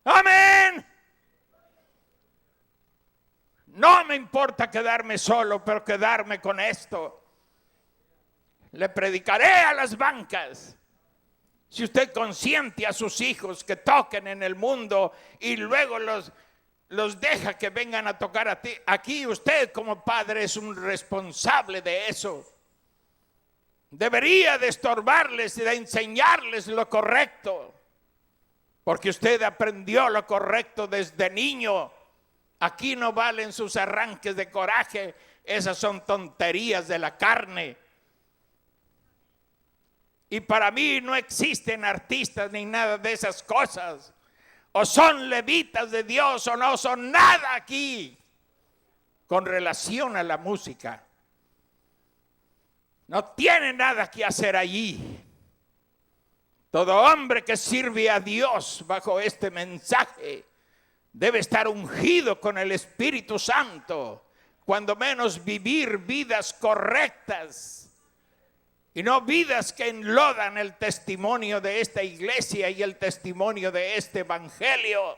Amén. No me importa quedarme solo, pero quedarme con esto. Le predicaré a las bancas. Si usted consiente a sus hijos que toquen en el mundo y luego los deja que vengan a tocar a ti, aquí usted como padre es un responsable de eso. Debería de estorbarles y de enseñarles lo correcto, porque usted aprendió lo correcto desde niño. Aquí no valen sus arranques de coraje, esas son tonterías de la carne. Y para mí no existen artistas ni nada de esas cosas. O son levitas de Dios o no son nada aquí con relación a la música. No tiene nada que hacer allí. Todo hombre que sirve a Dios bajo este mensaje debe estar ungido con el Espíritu Santo. Cuando menos vivir vidas correctas. Y no vidas que enlodan el testimonio de esta iglesia y el testimonio de este evangelio.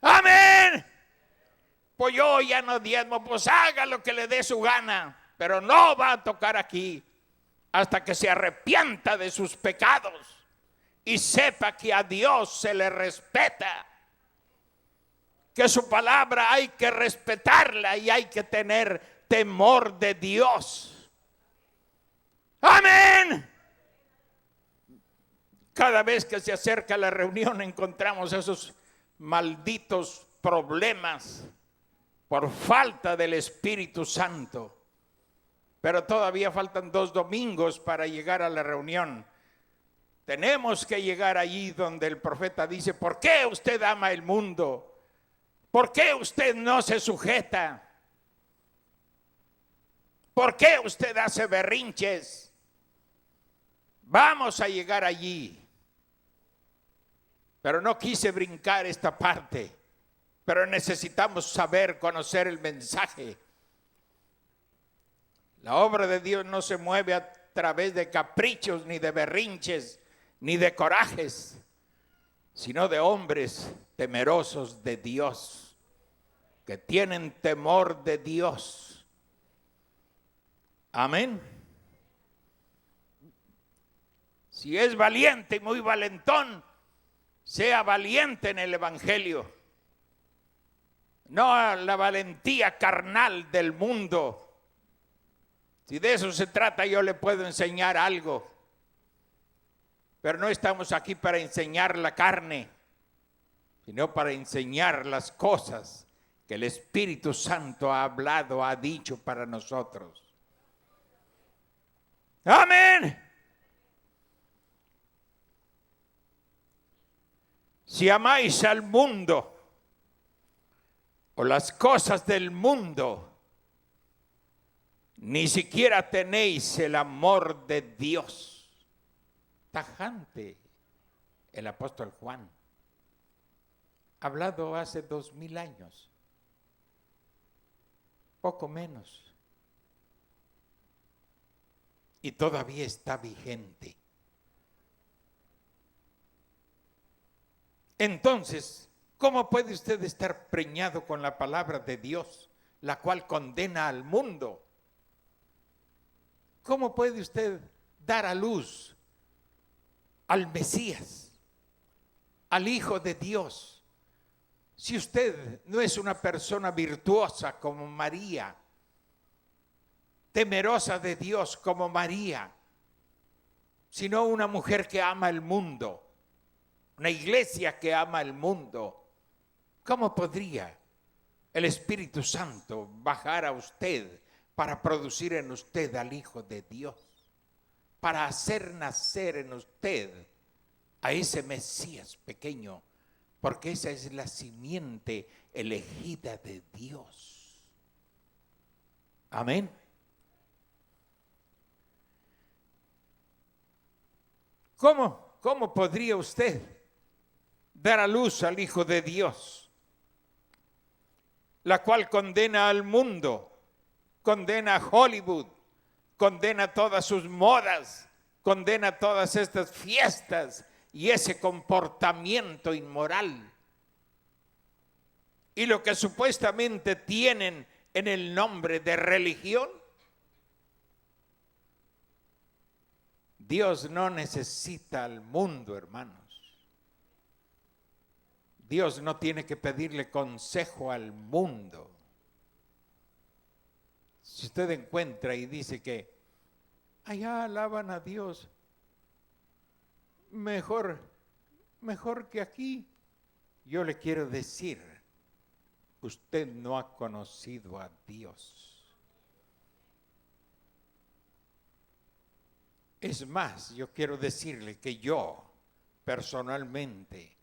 Amén. Pues yo ya no diezmo, pues haga lo que le dé su gana, pero no va a tocar aquí hasta que se arrepienta de sus pecados y sepa que a Dios se le respeta, que su palabra hay que respetarla y hay que tener temor de Dios. Amén. Cada vez que se acerca la reunión encontramos esos malditos problemas por falta del Espíritu Santo. Pero todavía faltan 2 domingos para llegar a la reunión. Tenemos que llegar allí donde el profeta dice: ¿por qué usted ama el mundo? ¿Por qué usted no se sujeta? ¿Por qué usted hace berrinches? Vamos a llegar allí. Pero no quise brincar esta parte. Pero necesitamos saber, conocer el mensaje. La obra de Dios no se mueve a través de caprichos, ni de berrinches, ni de corajes, sino de hombres temerosos de Dios, que tienen temor de Dios. Amén. Si es valiente y muy valentón, Sea valiente en el evangelio. No la valentía carnal del mundo. Si de eso se trata, yo le puedo enseñar algo. Pero no estamos aquí para enseñar la carne, sino para enseñar las cosas que el Espíritu Santo ha hablado, ha dicho para nosotros. Amén. Si amáis al mundo o las cosas del mundo, ni siquiera tenéis el amor de Dios. Tajante el apóstol Juan, hablado hace 2000 años, poco menos, y todavía está vigente. Entonces, ¿cómo puede usted estar preñado con la palabra de Dios, la cual condena al mundo? ¿Cómo puede usted dar a luz al Mesías, al Hijo de Dios, si usted no es una persona virtuosa como María, temerosa de Dios como María, sino una mujer que ama el mundo, una iglesia que ama el mundo? ¿Cómo podría el Espíritu Santo bajar a usted para producir en usted al Hijo de Dios? Para hacer nacer en usted a ese Mesías pequeño, porque esa es la simiente elegida de Dios. Amén. ¿Cómo podría usted dar a luz al Hijo de Dios, la cual condena al mundo, condena a Hollywood, condena todas sus modas, condena todas estas fiestas y ese comportamiento inmoral? Y lo que supuestamente tienen en el nombre de religión. Dios no necesita al mundo, hermanos. Dios no tiene que pedirle consejo al mundo. Si usted encuentra y dice que allá alaban a Dios mejor que aquí, yo le quiero decir, usted no ha conocido a Dios. Es más, yo quiero decirle que yo, personalmente,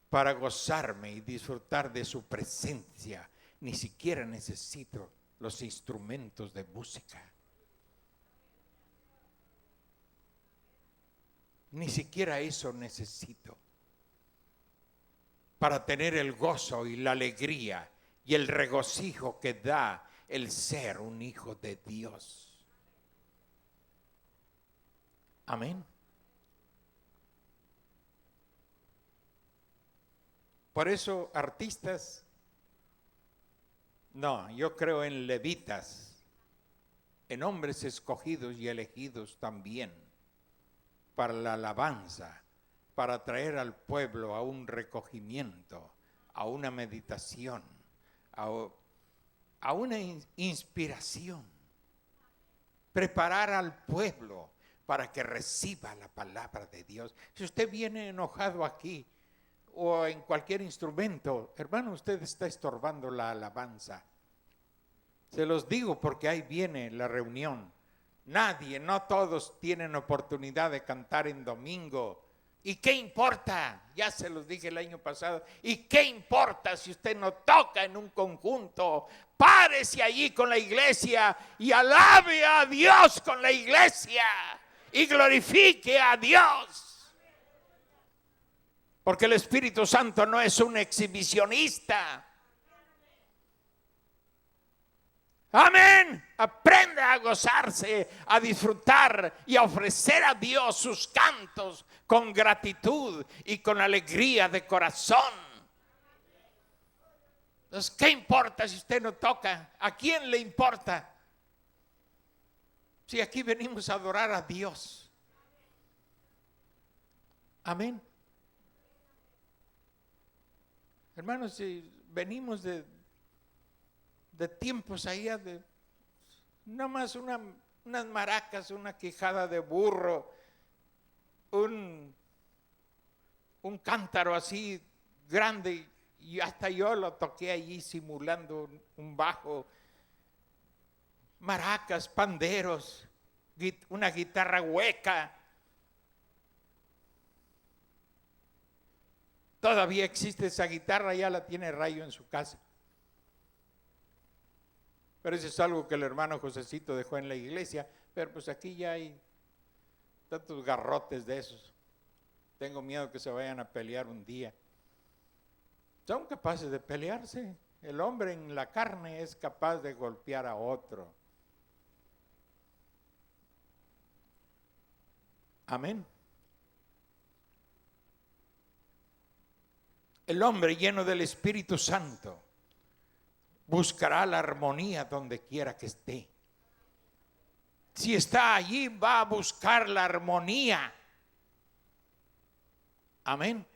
para gozarme y disfrutar de su presencia, ni siquiera necesito los instrumentos de música. Ni siquiera eso necesito para tener el gozo y la alegría y el regocijo que da el ser un hijo de Dios. Amén. Por eso, artistas, no, yo creo en levitas, en hombres escogidos y elegidos también para la alabanza, para traer al pueblo a un recogimiento, a una meditación, a una inspiración. Preparar al pueblo para que reciba la palabra de Dios. Si usted viene enojado aquí o en cualquier instrumento, hermano, usted está estorbando la alabanza. Se los digo porque ahí viene la reunión. Nadie, no todos tienen oportunidad de cantar en domingo. ¿Y qué importa? Ya se los dije el año pasado. ¿Y qué importa si usted no toca en un conjunto? Párese allí con la iglesia y alabe a Dios con la iglesia y glorifique a Dios. Porque el Espíritu Santo no es un exhibicionista. Amén. Aprenda a gozarse, a disfrutar y a ofrecer a Dios sus cantos con gratitud y con alegría de corazón. Entonces, ¿qué importa si usted no toca? ¿A quién le importa? Si aquí venimos a adorar a Dios. Amén. Hermanos, si venimos de tiempos allá de nada más unas maracas, una quijada de burro, un cántaro así grande, y hasta yo lo toqué allí simulando un bajo, maracas, panderos, una guitarra hueca. Todavía existe esa guitarra, ya la tiene Rayo en su casa. Pero eso es algo que el hermano Josecito dejó en la iglesia, pero pues aquí ya hay tantos garrotes de esos. Tengo miedo que se vayan a pelear un día. Son capaces de pelearse. El hombre en la carne es capaz de golpear a otro. Amén. El hombre lleno del Espíritu Santo buscará la armonía donde quiera que esté. Si está allí, va a buscar la armonía. Amén.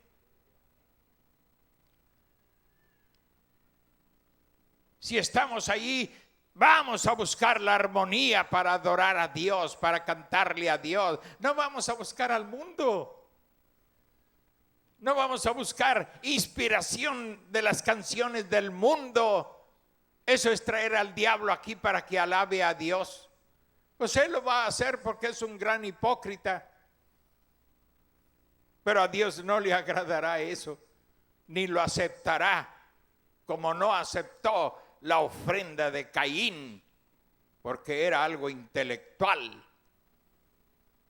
Si estamos allí, vamos a buscar la armonía para adorar a Dios, para cantarle a Dios. No vamos a buscar al mundo. No vamos a buscar inspiración de las canciones del mundo. Eso es traer al diablo aquí para que alabe a Dios. Pues él lo va a hacer porque es un gran hipócrita. Pero a Dios no le agradará eso, ni lo aceptará, como no aceptó la ofrenda de Caín, porque era algo intelectual.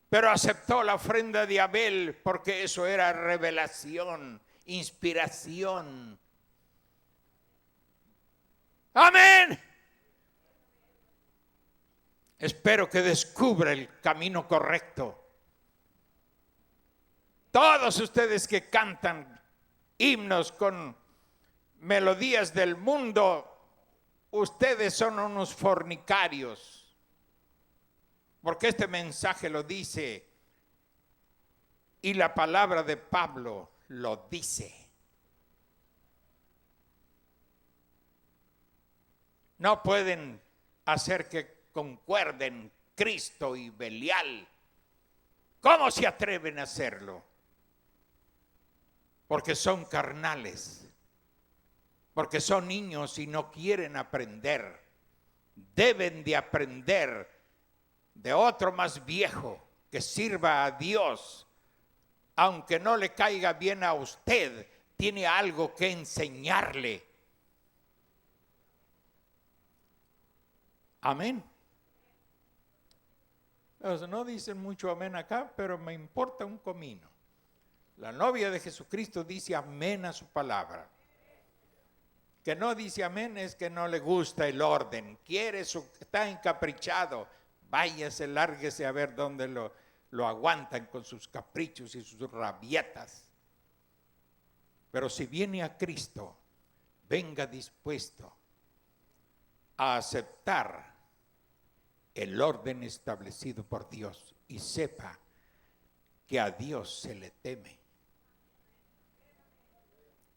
Pero aceptó la ofrenda de Abel porque eso era revelación, inspiración. Amén. Espero que descubra el camino correcto. Todos ustedes que cantan himnos con melodías del mundo, ustedes son unos fornicarios. Porque este mensaje lo dice y la palabra de Pablo lo dice. No pueden hacer que concuerden Cristo y Belial. ¿Cómo se atreven a hacerlo? Porque son carnales, porque son niños y no quieren aprender. Deben de aprender de otro más viejo que sirva a Dios. Aunque no le caiga bien a usted, tiene algo que enseñarle. Amén. No dicen mucho amén acá, pero me importa un comino. La novia de Jesucristo dice amén a su palabra. Que no dice amén es que no le gusta el orden, está encaprichado. Váyase, lárguese a ver dónde lo aguantan con sus caprichos y sus rabietas. Pero si viene a Cristo, venga dispuesto a aceptar el orden establecido por Dios y sepa que a Dios se le teme,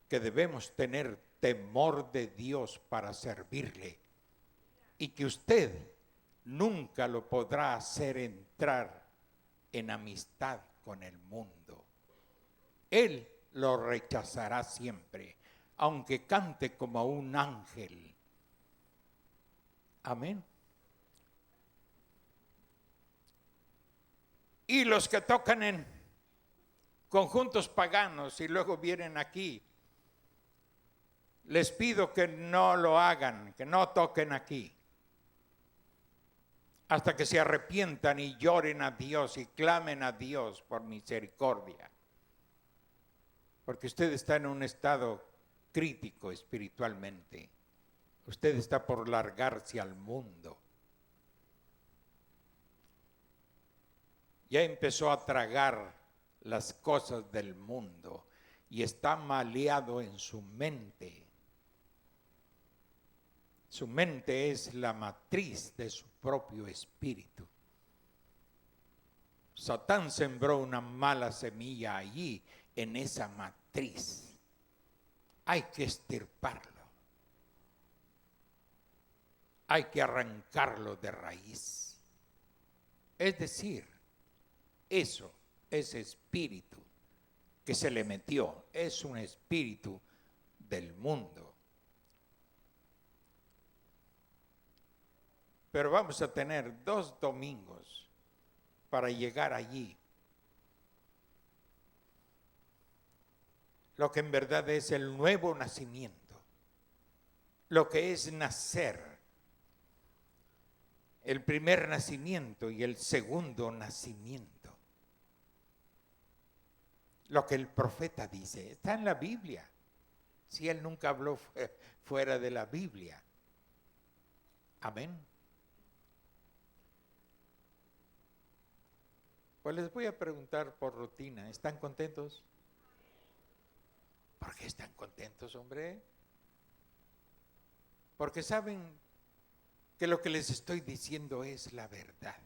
que debemos tener temor de Dios para servirle y que usted nunca lo podrá hacer entrar en amistad con el mundo. Él lo rechazará siempre, aunque cante como un ángel. Amén. Y los que tocan en conjuntos paganos y luego vienen aquí, les pido que no lo hagan, que no toquen aquí, hasta que se arrepientan y lloren a Dios y clamen a Dios por misericordia. Porque usted está en un estado crítico espiritualmente. Usted está por largarse al mundo. Ya empezó a tragar las cosas del mundo y está maleado en su mente. Su mente es la matriz de su propio espíritu. Satán sembró una mala semilla allí, en esa matriz. hay que extirparlo. Hay que arrancarlo de raíz. Es decir, ese espíritu que se le metió, es un espíritu del mundo. Pero vamos a tener 2 domingos para llegar allí. Lo que en verdad es el nuevo nacimiento, lo que es nacer, el primer nacimiento y el segundo nacimiento. Lo que el profeta dice, está en la Biblia. Si él nunca habló fuera de la Biblia. Amén. Pues les voy a preguntar por rutina, ¿están contentos? ¿Por qué están contentos, hombre? Porque saben que lo que les estoy diciendo es la verdad.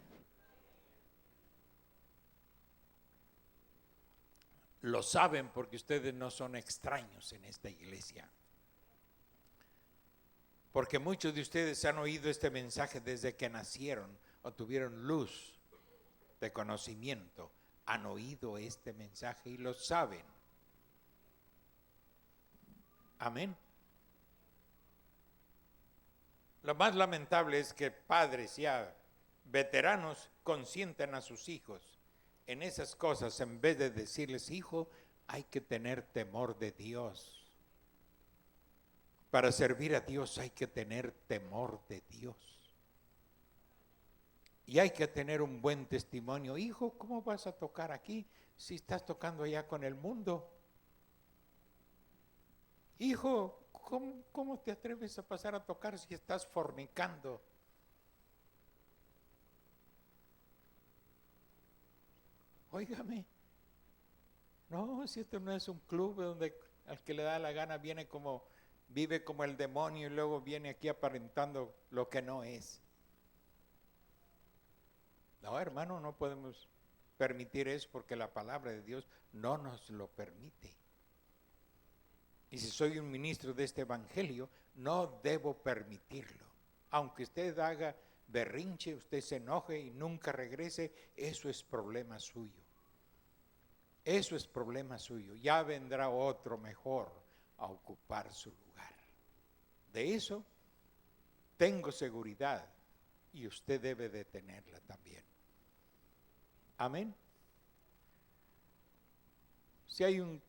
Lo saben porque ustedes no son extraños en esta iglesia. Porque muchos de ustedes han oído este mensaje desde que nacieron o tuvieron luz de conocimiento. Han oído este mensaje y lo saben. Amén. Lo más lamentable es que padres ya veteranos consienten a sus hijos en esas cosas en vez de decirles, hijo, hay que tener temor de Dios. Para servir a Dios hay que tener temor de Dios. Y hay que tener un buen testimonio. Hijo, ¿cómo vas a tocar aquí si estás tocando allá con el mundo? Hijo, ¿cómo te atreves a pasar a tocar si estás fornicando? Óigame, no, si esto no es un club donde al que le da la gana vive como el demonio y luego viene aquí aparentando lo que no es. No, hermano, no podemos permitir eso porque la palabra de Dios no nos lo permite. Y si soy un ministro de este evangelio, no debo permitirlo. Aunque usted haga berrinche, usted se enoje y nunca regrese, eso es problema suyo. Eso es problema suyo. Ya vendrá otro mejor a ocupar su lugar. De eso tengo seguridad y usted debe de tenerla también. Amén. Si hay un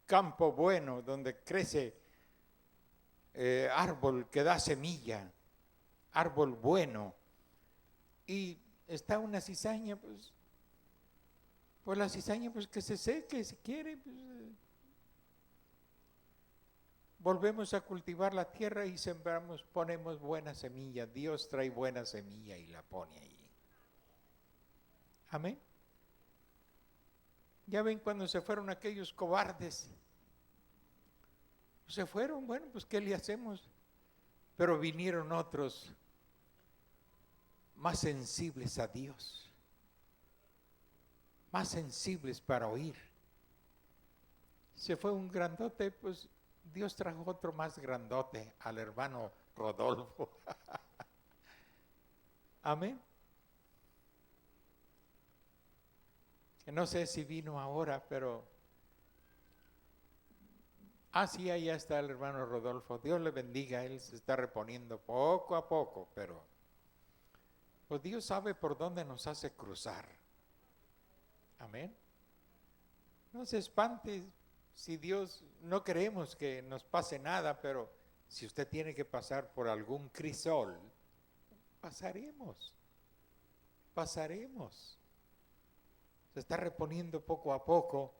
campo bueno donde crece árbol que da semilla, árbol bueno, y está una cizaña, pues la cizaña pues que se seque si quiere, pues, volvemos a cultivar la tierra y sembramos, ponemos buena semilla. Dios trae buena semilla y la pone ahí. Amén. Ya ven cuando se fueron aquellos cobardes. Se fueron, bueno, pues ¿qué le hacemos? Pero vinieron otros más sensibles a Dios, más sensibles para oír. Se fue un grandote, pues Dios trajo otro más grandote, al hermano Rodolfo. Amén. Que no sé si vino ahora, pero sí, allá está el hermano Rodolfo. Dios le bendiga, él se está reponiendo poco a poco, pero pues Dios sabe por dónde nos hace cruzar. Amén. No se espante si Dios, no queremos que nos pase nada, pero si usted tiene que pasar por algún crisol, pasaremos. Se está reponiendo poco a poco,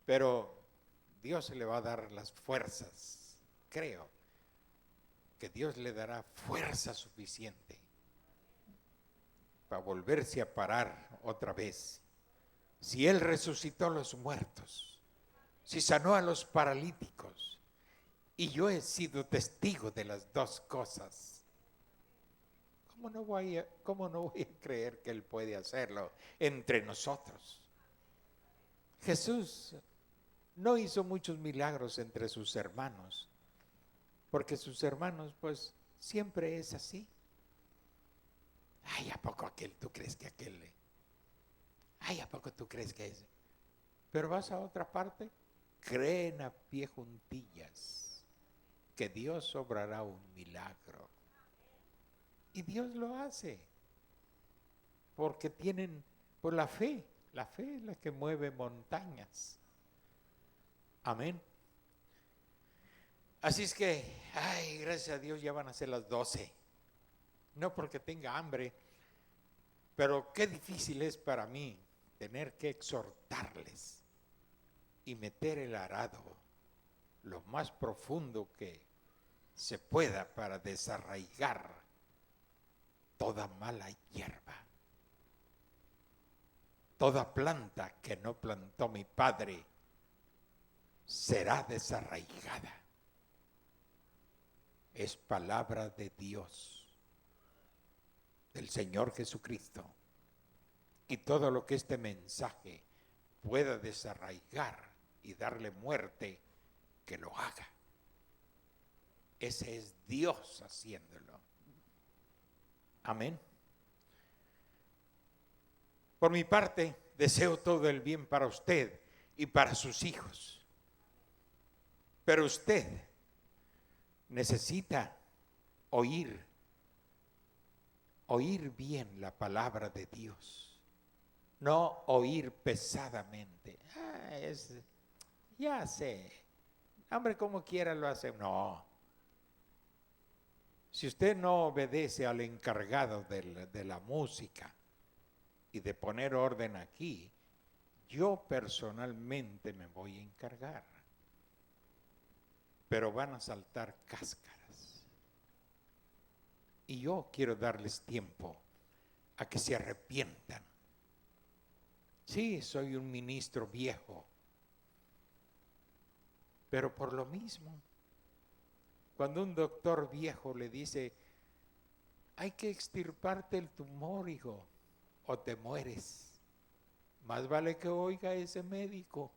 pero Dios le va a dar las fuerzas. Creo que Dios le dará fuerza suficiente para volverse a parar otra vez. Si Él resucitó a los muertos, si sanó a los paralíticos, y yo he sido testigo de las dos cosas, ¿cómo no voy a creer que Él puede hacerlo entre nosotros? Jesús no hizo muchos milagros entre sus hermanos, porque sus hermanos, pues, siempre es así. Ay, ¿a poco aquel? ¿Tú crees que aquel? Ay, ¿a poco tú crees que es? Pero vas a otra parte, creen a pie juntillas que Dios obrará un milagro. Y Dios lo hace, porque tienen por la fe es la que mueve montañas. Amén. Así es que, ay, gracias a Dios ya van a ser las 12. No porque tenga hambre, pero qué difícil es para mí tener que exhortarles y meter el arado lo más profundo que se pueda para desarraigar toda mala hierba, toda planta que no plantó mi Padre será desarraigada. Es palabra de Dios, del Señor Jesucristo. Y todo lo que este mensaje pueda desarraigar y darle muerte, que lo haga. Ese es Dios haciéndolo. Amén. Por mi parte, deseo todo el bien para usted y para sus hijos. Pero usted necesita oír bien la palabra de Dios, no oír pesadamente. Ya sé, hombre, como quiera lo hace. No. Si usted no obedece al encargado de la música y de poner orden aquí, yo personalmente me voy a encargar. Pero van a saltar cáscaras. Y yo quiero darles tiempo a que se arrepientan. Sí, soy un ministro viejo, pero por lo mismo, cuando un doctor viejo le dice, hay que extirparte el tumor, hijo, o te mueres, más vale que oiga ese médico.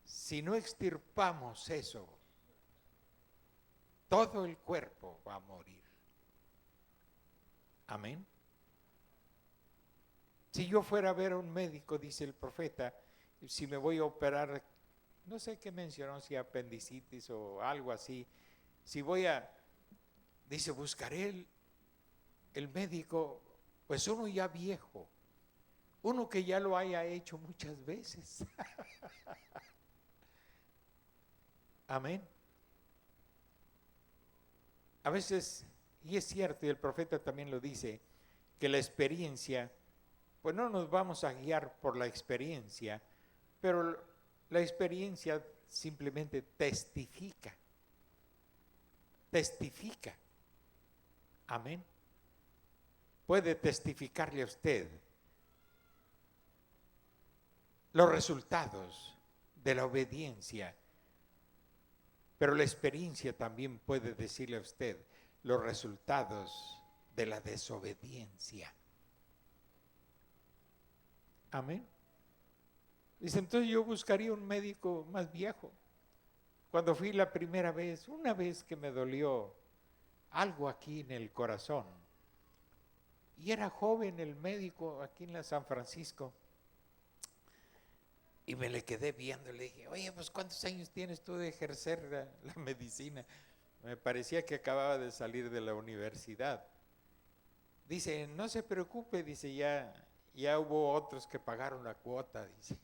Si no extirpamos eso, todo el cuerpo va a morir. Amén. Si yo fuera a ver a un médico, dice el profeta, si me voy a operar, no sé qué mencionó, si apendicitis o algo así, si voy a, dice, buscaré el médico, pues uno ya viejo, uno que ya lo haya hecho muchas veces. Amén. A veces, y es cierto, y el profeta también lo dice, que la experiencia, pues no nos vamos a guiar por la experiencia, pero la experiencia simplemente testifica. Testifica. Amén. Puede testificarle a usted los resultados de la obediencia, pero la experiencia también puede decirle a usted los resultados de la desobediencia. Amén. Dice, entonces yo buscaría un médico más viejo. Cuando fui la primera vez, una vez que me dolió algo aquí en el corazón, y era joven el médico aquí en la San Francisco, y me le quedé viendo, le dije, oye, pues ¿cuántos años tienes tú de ejercer la medicina? Me parecía que acababa de salir de la universidad. Dice, no se preocupe, dice, ya hubo otros que pagaron la cuota, dice.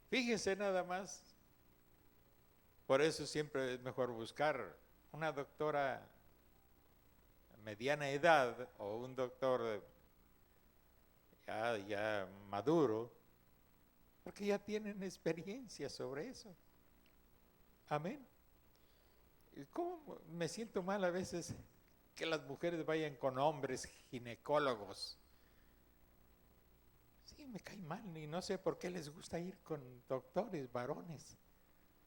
Fíjese nada más. Por eso siempre es mejor buscar una doctora mediana edad o un doctor ya maduro, porque ya tienen experiencia sobre eso. Amén. ¿Cómo me siento mal a veces que las mujeres vayan con hombres ginecólogos? Sí, me cae mal y no sé por qué les gusta ir con doctores varones,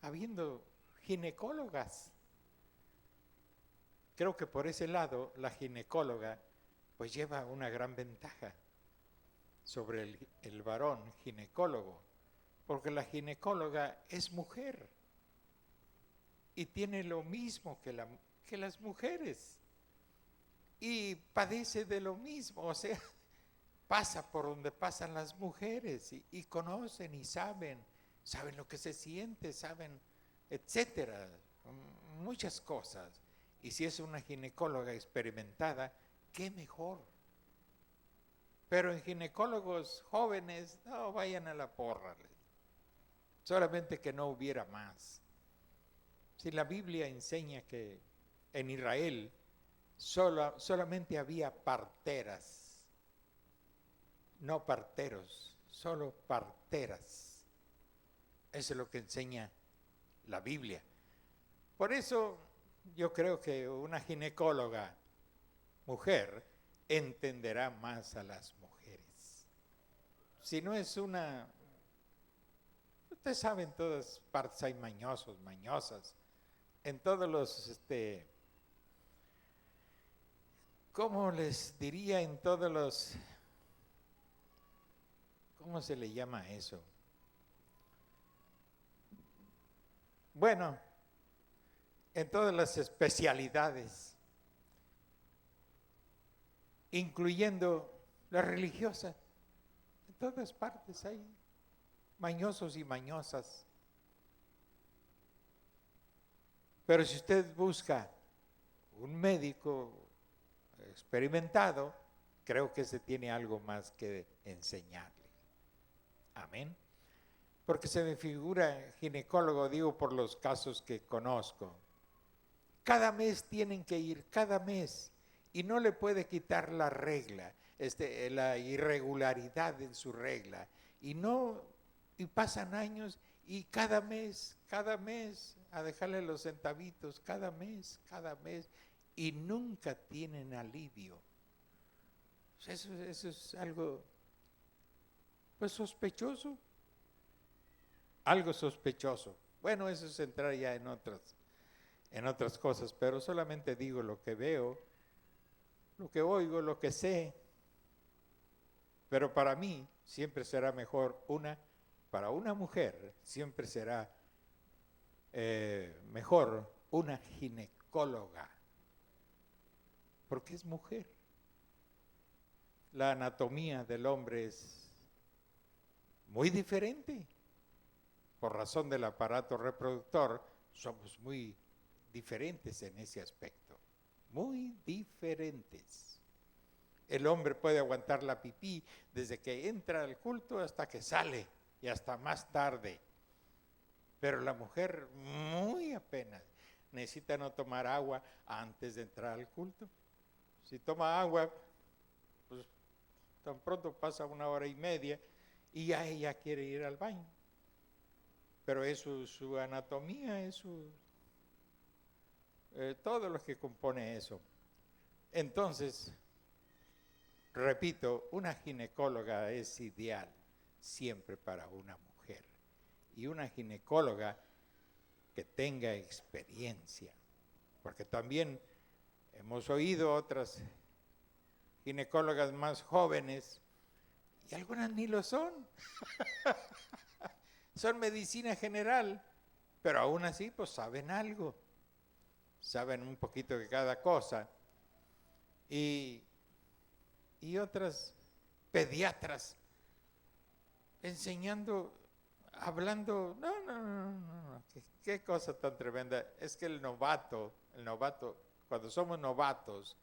habiendo ginecólogas creo que por ese lado la ginecóloga pues lleva una gran ventaja sobre el varón ginecólogo, porque la ginecóloga es mujer y tiene lo mismo que las mujeres y padece de lo mismo, o sea, pasa por donde pasan las mujeres y conocen y saben lo que se siente, saben, etcétera, muchas cosas. Y si es una ginecóloga experimentada, qué mejor. Pero en ginecólogos jóvenes, no vayan a la porra, solamente que no hubiera más. Si la Biblia enseña que en Israel solamente había parteras, no parteros, solo parteras. Eso es lo que enseña la Biblia. Por eso yo creo que una ginecóloga mujer entenderá más a las mujeres. Si no es una... Ustedes saben, todas partes hay mañosos, mañosas. En todos los, ¿cómo les diría? En todos los... ¿Cómo se le llama eso? Bueno, en todas las especialidades, incluyendo la religiosa, en todas partes hay mañosos y mañosas. Pero si usted busca un médico experimentado, creo que ese tiene algo más que enseñarle. Amén. Porque se me figura ginecólogo, digo por los casos que conozco. Cada mes tienen que ir, cada mes, y no le puede quitar la regla, la irregularidad en su regla. Y pasan años y cada mes, a dejarle los centavitos, cada mes, y nunca tienen alivio. Eso es algo, pues, sospechoso. Algo sospechoso. Bueno, eso es entrar ya en otras cosas, pero solamente digo lo que veo, lo que oigo, lo que sé. Pero para mí siempre será mejor para una mujer siempre será mejor una ginecóloga, porque es mujer. La anatomía del hombre es muy diferente. Por razón del aparato reproductor, somos muy diferentes en ese aspecto. Muy diferentes. El hombre puede aguantar la pipí desde que entra al culto hasta que sale y hasta más tarde. Pero la mujer muy apenas necesita no tomar agua antes de entrar al culto. Si toma agua, pues tan pronto pasa 1 hora y media y ya ella quiere ir al baño. Pero es su anatomía, es todo lo que compone eso. Entonces, repito, una ginecóloga es ideal siempre para una mujer. Y una ginecóloga que tenga experiencia. Porque también hemos oído otras ginecólogas más jóvenes y algunas ni lo son. Son medicina general, pero aún así pues saben algo, saben un poquito de cada cosa. Y otras pediatras enseñando, hablando, no, qué cosa tan tremenda. Es que el novato, cuando somos novatos,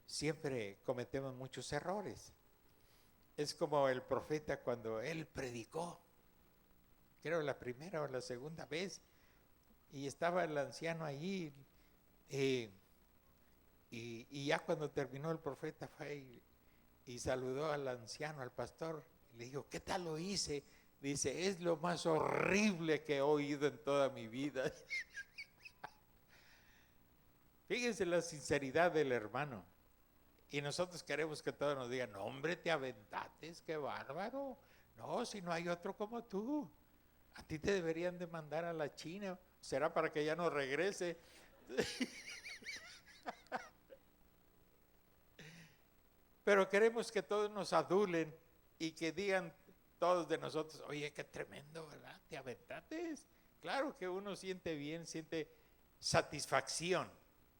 siempre cometemos muchos errores. Es como el profeta cuando él predicó, creo la primera o la segunda vez, y estaba el anciano allí, y ya cuando terminó el profeta fue y saludó al anciano, al pastor, y le dijo, ¿qué tal lo hice? Dice, es lo más horrible que he oído en toda mi vida. Fíjense la sinceridad del hermano. Y nosotros queremos que todos nos digan, no, hombre, te aventates, qué bárbaro. No, si no hay otro como tú. A ti te deberían de mandar a la China. ¿Será para que ya no regrese? Pero queremos que todos nos adulen y que digan todos de nosotros, oye, qué tremendo, ¿verdad? Te aventaste. Claro que uno siente bien, siente satisfacción.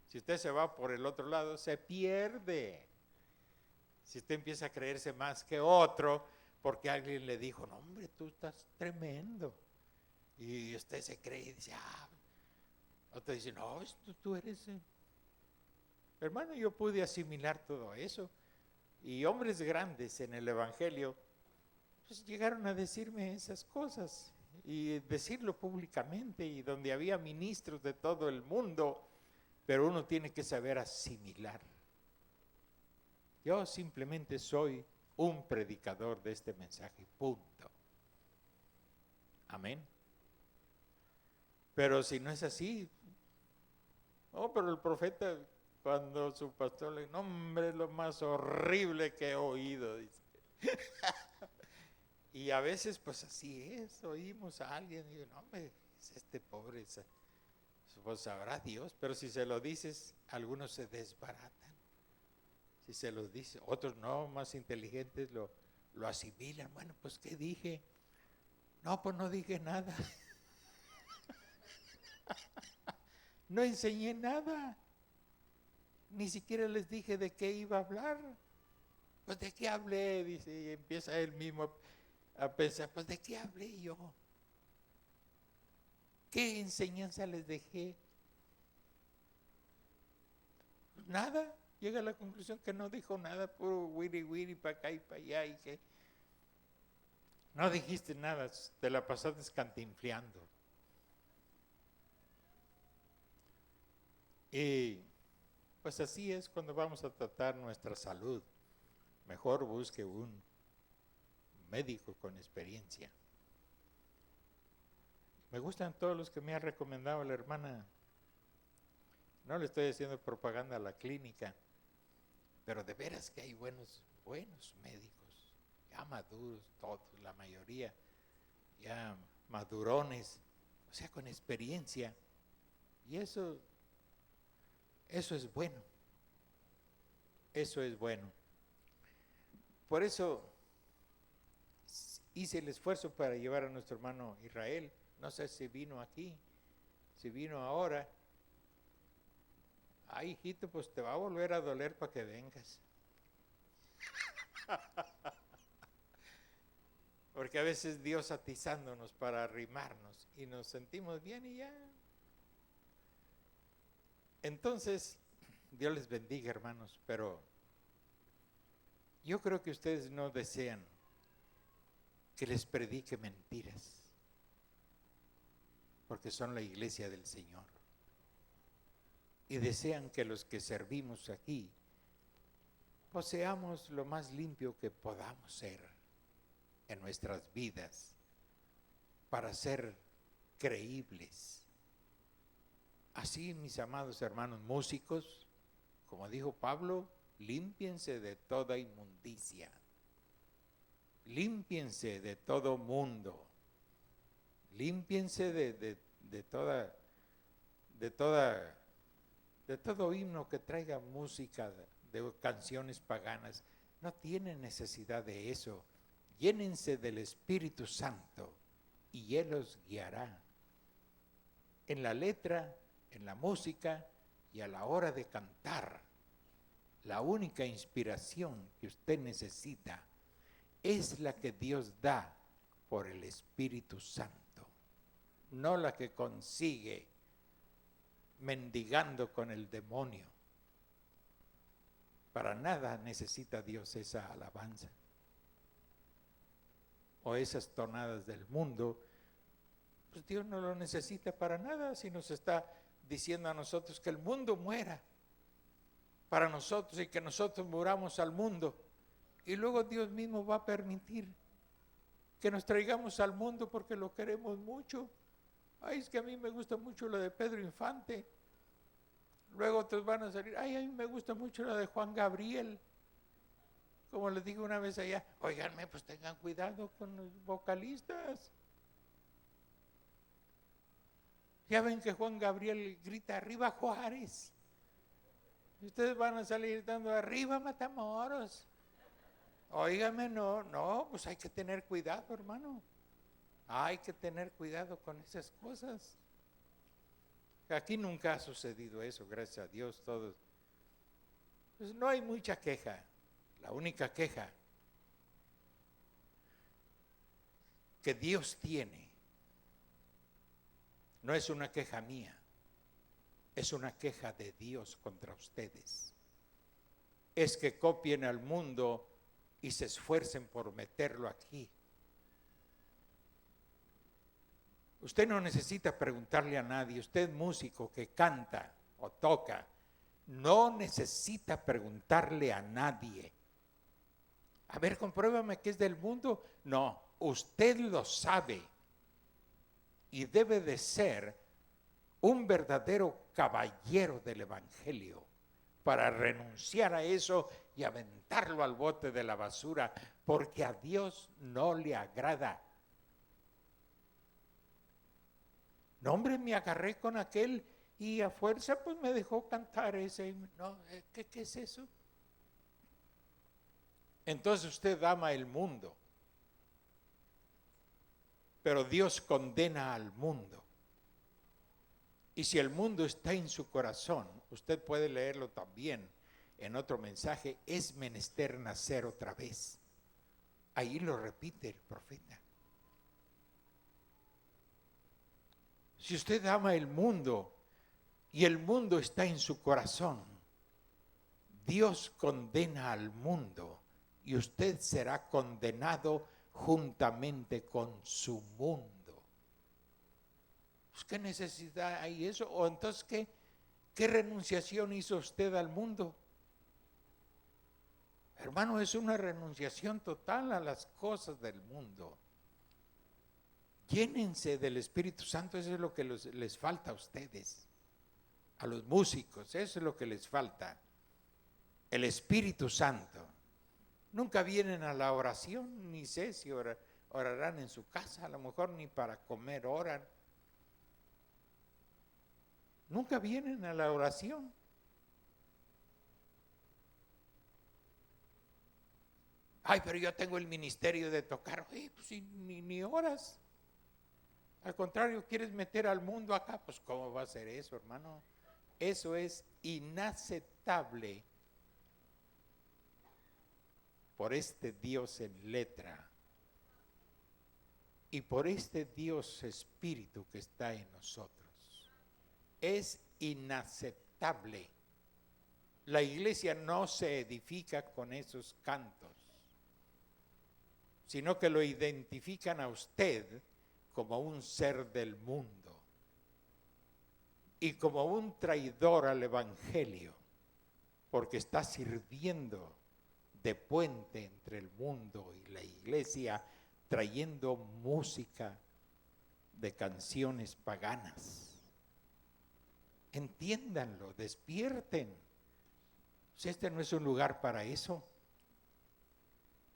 Si usted se va por el otro lado, se pierde. Si usted empieza a creerse más que otro, porque alguien le dijo, no hombre, tú estás tremendo. Y usted se cree y dice, otro dice, no, tú eres... Hermano, yo pude asimilar todo eso. Y hombres grandes en el Evangelio, pues llegaron a decirme esas cosas y decirlo públicamente, y donde había ministros de todo el mundo, pero uno tiene que saber asimilar. Yo simplemente soy un predicador de este mensaje, punto. Amén. Pero si no es así, no, pero el profeta, cuando su pastor le dijo, no hombre, es lo más horrible que he oído, dice. Y a veces pues así es, oímos a alguien y digo, no hombre, es este pobre, pues sabrá Dios, pero si se lo dices, algunos se desbaratan. Si se los dice, otros no, más inteligentes lo asimilan. Bueno, pues ¿qué dije? No, pues no dije nada. No enseñé nada. Ni siquiera les dije de qué iba a hablar. Pues de qué hablé, dice, y empieza él mismo a pensar, pues de qué hablé yo. ¿Qué enseñanza les dejé? Nada. Llega a la conclusión que no dijo nada, puro wiri wiri para acá y para allá, y que no dijiste nada, te la pasaste cantinfleando. Y pues así es cuando vamos a tratar nuestra salud. Mejor busque un médico con experiencia. Me gustan todos los que me ha recomendado la hermana. No le estoy haciendo propaganda a la clínica, pero de veras que hay buenos médicos, ya maduros, todos, la mayoría, ya madurones, o sea, con experiencia. Y eso es bueno. Eso es bueno. Por eso hice el esfuerzo para llevar a nuestro hermano Israel. No sé si vino aquí, si vino ahora. Ay, hijito, pues te va a volver a doler para que vengas. Porque a veces Dios atizándonos para arrimarnos y nos sentimos bien y ya. Entonces, Dios les bendiga, hermanos, pero yo creo que ustedes no desean que les predique mentiras, porque son la iglesia del Señor. Y desean que los que servimos aquí, pues seamos lo más limpio que podamos ser en nuestras vidas para ser creíbles. Así, mis amados hermanos músicos, como dijo Pablo, límpiense de toda inmundicia, límpiense de todo mundo, límpiense de todo himno que traiga música de canciones paganas. No tienen necesidad de eso. Llénense del Espíritu Santo y Él los guiará en la letra, en la música y a la hora de cantar. La única inspiración que usted necesita es la que Dios da por el Espíritu Santo, no la que consigue mendigando con el demonio. Para nada necesita Dios esa alabanza o esas tonadas del mundo. Pues Dios no lo necesita para nada, si nos está diciendo a nosotros que el mundo muera para nosotros y que nosotros muramos al mundo. Y luego Dios mismo va a permitir que nos traigamos al mundo porque lo queremos mucho. Ay, es que a mí me gusta mucho la de Pedro Infante. Luego otros van a salir, ay, a mí me gusta mucho la de Juan Gabriel. Como les digo una vez allá, óiganme, pues tengan cuidado con los vocalistas. Ya ven que Juan Gabriel grita, arriba Juárez. Ustedes van a salir dando arriba Matamoros. Óigame, no, pues hay que tener cuidado, hermano. Hay que tener cuidado con esas cosas. Aquí nunca ha sucedido eso, gracias a Dios, todos. Pues no hay mucha queja. La única queja que Dios tiene no es una queja mía, es una queja de Dios contra ustedes. Es que copien al mundo y se esfuercen por meterlo aquí. Usted no necesita preguntarle a nadie, usted músico que canta o toca, no necesita preguntarle a nadie. A ver, compruébame que es del mundo. No, usted lo sabe y debe de ser un verdadero caballero del Evangelio para renunciar a eso y aventarlo al bote de la basura, porque a Dios no le agrada. No, hombre, me agarré con aquel y a fuerza pues me dejó cantar ese. No, ¿qué es eso? Entonces usted ama el mundo, pero Dios condena al mundo. Y si el mundo está en su corazón, usted puede leerlo también en otro mensaje, es menester nacer otra vez. Ahí lo repite el profeta. Si usted ama el mundo y el mundo está en su corazón, Dios condena al mundo y usted será condenado juntamente con su mundo. Pues, ¿qué necesidad hay eso? ¿O entonces qué renunciación hizo usted al mundo? Hermano, es una renunciación total a las cosas del mundo. Llénense del Espíritu Santo, eso es lo que les falta a ustedes, a los músicos, eso es lo que les falta, el Espíritu Santo. Nunca vienen a la oración, ni sé si orarán en su casa, a lo mejor ni para comer oran. Nunca vienen a la oración. Ay, pero yo tengo el ministerio de tocar. Oye, pues ni oras. Al contrario, ¿quieres meter al mundo acá? Pues ¿cómo va a ser eso, hermano? Eso es inaceptable por este Dios en letra y por este Dios espíritu que está en nosotros. Es inaceptable. La iglesia no se edifica con esos cantos, sino que lo identifican a usted como un ser del mundo y como un traidor al Evangelio, porque está sirviendo de puente entre el mundo y la iglesia, trayendo música de canciones paganas. Entiéndanlo, despierten. Si este no es un lugar para eso,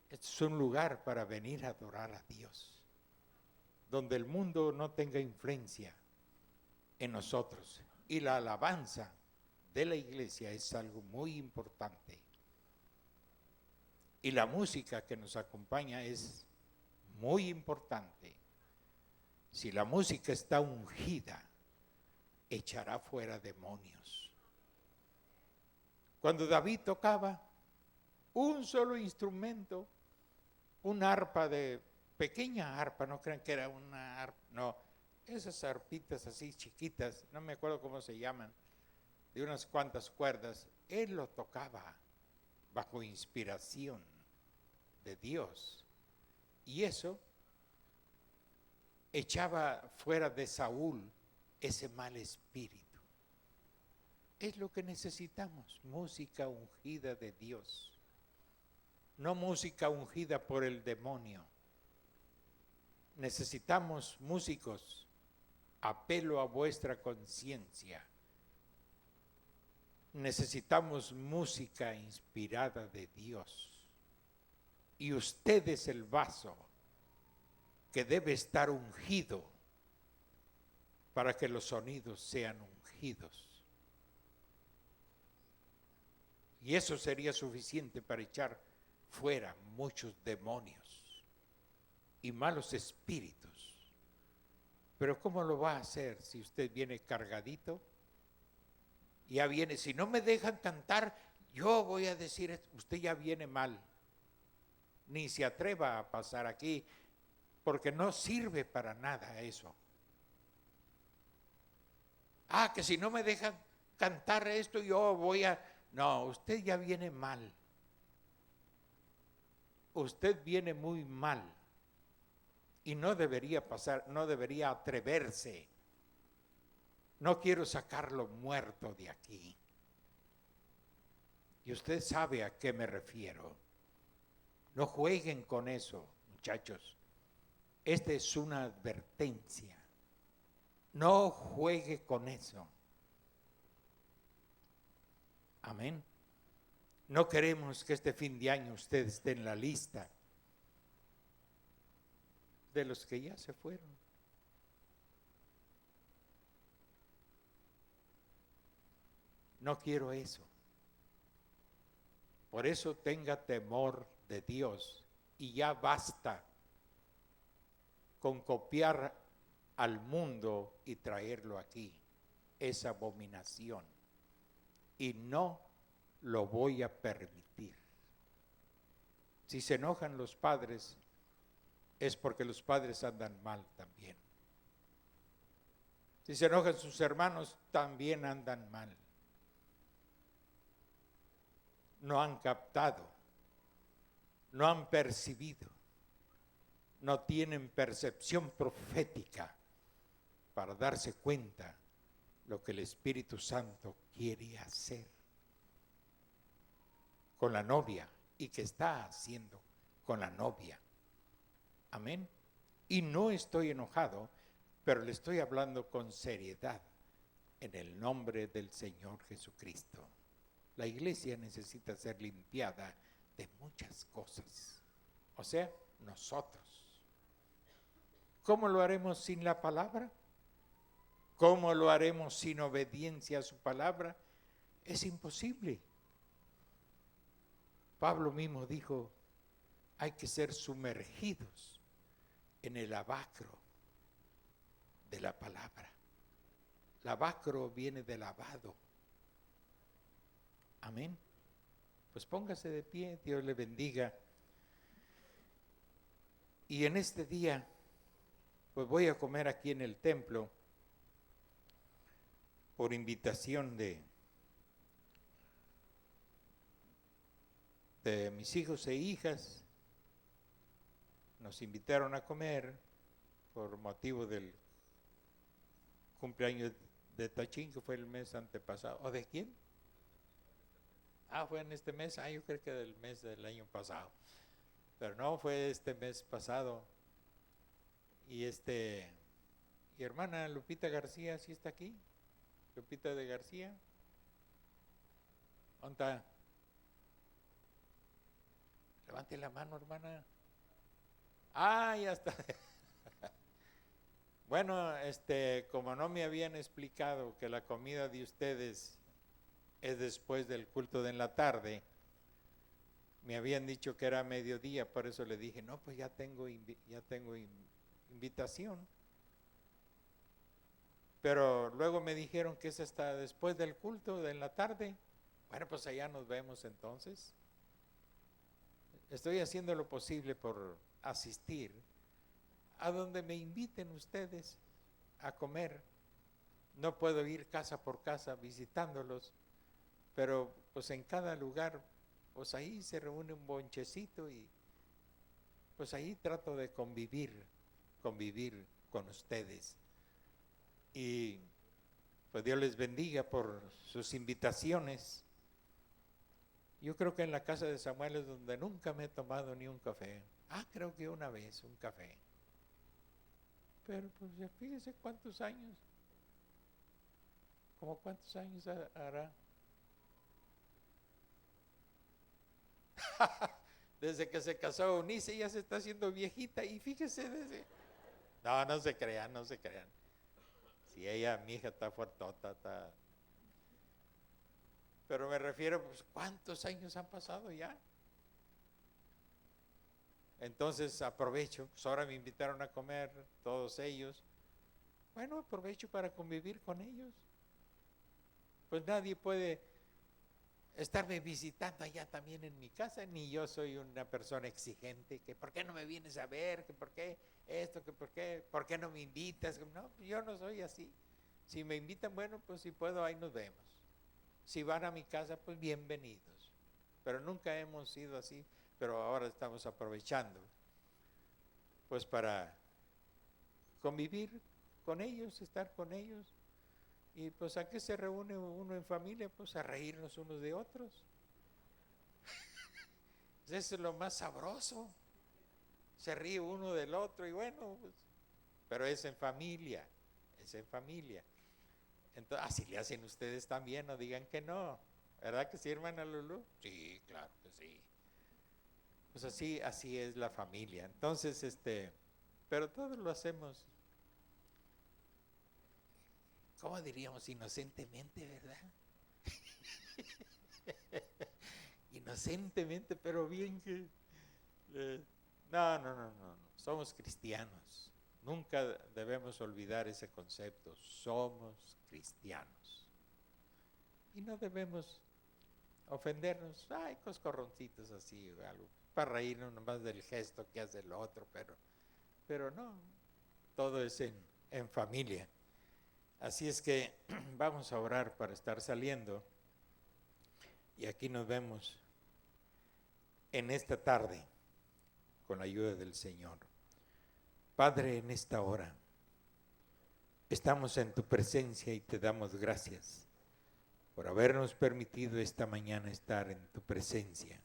este es un lugar para venir a adorar a Dios, donde el mundo no tenga influencia en nosotros. Y la alabanza de la iglesia es algo muy importante. Y la música que nos acompaña es muy importante. Si la música está ungida, echará fuera demonios. Cuando David tocaba un solo instrumento, un arpa pequeña arpa, no crean que era una arpa, no, esas arpitas así chiquitas, no me acuerdo cómo se llaman, de unas cuantas cuerdas, él lo tocaba bajo inspiración de Dios. Y eso echaba fuera de Saúl ese mal espíritu. Es lo que necesitamos, música ungida de Dios, no música ungida por el demonio. Necesitamos músicos, apelo a vuestra conciencia. Necesitamos música inspirada de Dios. Y usted es el vaso que debe estar ungido para que los sonidos sean ungidos. Y eso sería suficiente para echar fuera muchos demonios y malos espíritus. Pero ¿cómo lo va a hacer si usted viene cargadito? Ya viene, si no me dejan cantar, yo voy a decir, usted ya viene mal. Ni se atreva a pasar aquí, porque no sirve para nada eso. Ah, que si no me dejan cantar esto, yo voy a... No, usted ya viene mal. Usted viene muy mal. Y no debería pasar, no debería atreverse. No quiero sacarlo muerto de aquí. Y usted sabe a qué me refiero. No jueguen con eso, muchachos. Esta es una advertencia. No juegue con eso. Amén. No queremos que este fin de año usted esté en la lista de los que ya se fueron. No quiero eso. Por eso tenga temor de Dios y ya basta con copiar al mundo y traerlo aquí. Es abominación. Y no lo voy a permitir. Si se enojan los padres, es porque los padres andan mal también. Si se enojan sus hermanos, también andan mal. No han captado, no han percibido, no tienen percepción profética para darse cuenta lo que el Espíritu Santo quiere hacer con la novia y que está haciendo con la novia. Amén. Y no estoy enojado, pero le estoy hablando con seriedad en el nombre del Señor Jesucristo. La iglesia necesita ser limpiada de muchas cosas. O sea, nosotros. ¿Cómo lo haremos sin la palabra? ¿Cómo lo haremos sin obediencia a su palabra? Es imposible. Pablo mismo dijo, hay que ser sumergidos en el lavacro de la palabra. Lavacro viene de lavado. Amén. Pues póngase de pie, Dios le bendiga. Y en este día, pues voy a comer aquí en el templo por invitación de mis hijos e hijas. Nos invitaron a comer por motivo del cumpleaños de Tachín, que fue el mes antepasado. ¿O de quién? Ah, fue en este mes. Ah, yo creo que del mes del año pasado. Pero no, fue este mes pasado. Y y hermana Lupita García, ¿sí está aquí? Lupita de García. ¿Dónde está? Levante la mano, hermana. Ah, ya está. Bueno, como no me habían explicado que la comida de ustedes es después del culto de en la tarde, me habían dicho que era mediodía, por eso le dije, no, pues ya tengo invitación. Pero luego me dijeron que es hasta después del culto de en la tarde. Bueno, pues allá nos vemos entonces. Estoy haciendo lo posible por asistir a donde me inviten ustedes a comer. No puedo ir casa por casa visitándolos, pero pues en cada lugar, pues ahí se reúne un bonchecito y pues ahí trato de convivir con ustedes. Y pues Dios les bendiga por sus invitaciones. Yo creo que en la casa de Samuel es donde nunca me he tomado ni un café. Ah, creo que una vez un café. Pero pues ya fíjese cuántos años. ¿Cómo cuántos años hará? Desde que se casó Eunice ya se está haciendo viejita y fíjese desde... No, no se crean, no se crean. Si ella, mi hija está fuertota, está... Pero me refiero, pues, ¿cuántos años han pasado ya? Entonces aprovecho, pues ahora me invitaron a comer todos ellos. Bueno, aprovecho para convivir con ellos. Pues nadie puede estarme visitando allá también en mi casa, ni yo soy una persona exigente, que ¿por qué no me vienes a ver? Que ¿por qué esto? Que ¿por qué no me invitas? No, yo no soy así. Si me invitan, bueno, pues si puedo, ahí nos vemos. Si van a mi casa, pues bienvenidos. Pero nunca hemos sido así, pero ahora estamos aprovechando, pues para convivir con ellos, estar con ellos. Y pues ¿a qué se reúne uno en familia? Pues a reírnos unos de otros. Eso es lo más sabroso. Se ríe uno del otro y bueno, pues, pero es en familia, es en familia. Entonces, así le hacen ustedes también, no digan que no. ¿Verdad que sí, hermana Lulú? Sí, claro que sí. Pues así es la familia. Entonces, pero todos lo hacemos, ¿cómo diríamos? Inocentemente, ¿verdad? Inocentemente, pero bien que... no. Somos cristianos. Nunca debemos olvidar ese concepto. Somos cristianos. Y no debemos ofendernos. Ay, coscorroncitos así o algo. Para reírnos nomás del gesto que hace el otro, pero no. Todo es en familia. Así es que vamos a orar para estar saliendo. Y aquí nos vemos en esta tarde con la ayuda del Señor. Padre, en esta hora estamos en tu presencia y te damos gracias por habernos permitido esta mañana estar en tu presencia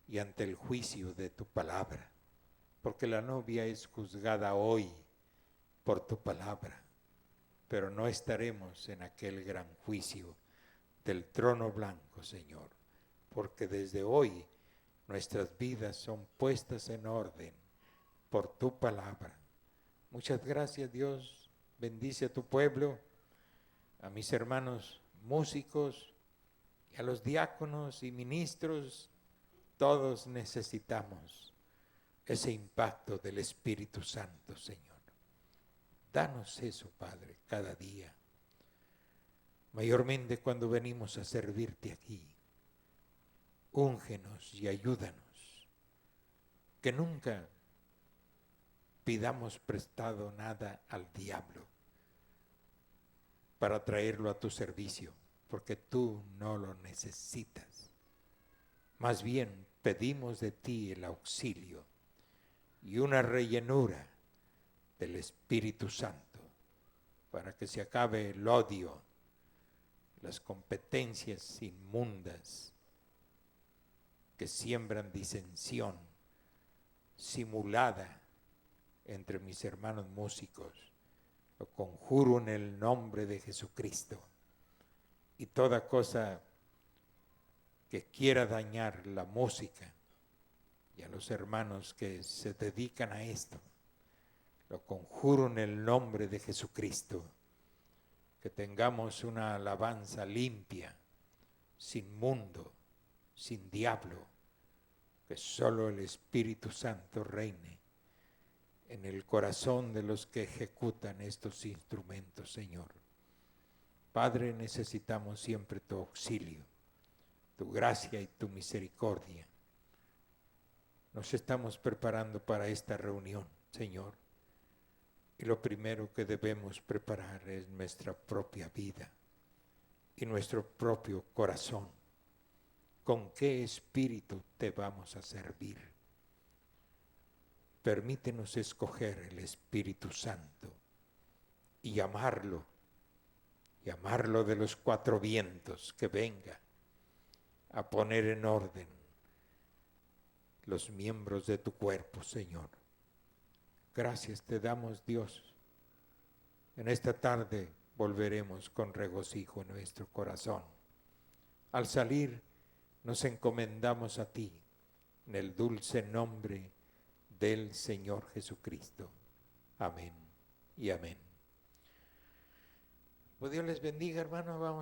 y ante el juicio de tu palabra, porque la novia es juzgada hoy por tu palabra, pero no estaremos en aquel gran juicio del trono blanco, Señor, porque desde hoy nuestras vidas son puestas en orden por tu palabra. Muchas gracias, Dios. Bendice a tu pueblo, a mis hermanos músicos y a los diáconos y ministros. Todos necesitamos ese impacto del Espíritu Santo, Señor. Danos eso, Padre, cada día. Mayormente cuando venimos a servirte aquí. Úngenos y ayúdanos. Que nunca pidamos prestado nada al diablo para traerlo a tu servicio, porque tú no lo necesitas. Más bien pedimos de ti el auxilio y una rellenura del Espíritu Santo para que se acabe el odio, las competencias inmundas que siembran disensión simulada entre mis hermanos músicos. Lo conjuro en el nombre de Jesucristo. Y toda cosa que quiera dañar la música y a los hermanos que se dedican a esto, lo conjuro en el nombre de Jesucristo. Que tengamos una alabanza limpia, sin mundo, sin diablo, que solo el Espíritu Santo reine en el corazón de los que ejecutan estos instrumentos, Señor. Padre, necesitamos siempre tu auxilio, tu gracia y tu misericordia. Nos estamos preparando para esta reunión, Señor, y lo primero que debemos preparar es nuestra propia vida y nuestro propio corazón. ¿Con qué espíritu te vamos a servir? Permítenos escoger el Espíritu Santo y llamarlo de los cuatro vientos, que venga a poner en orden los miembros de tu cuerpo, Señor. Gracias te damos, Dios. En esta tarde volveremos con regocijo en nuestro corazón. Al salir, nos encomendamos a ti en el dulce nombre del Señor Jesucristo. Amén y amén. Pues Dios les bendiga, hermano. Vamos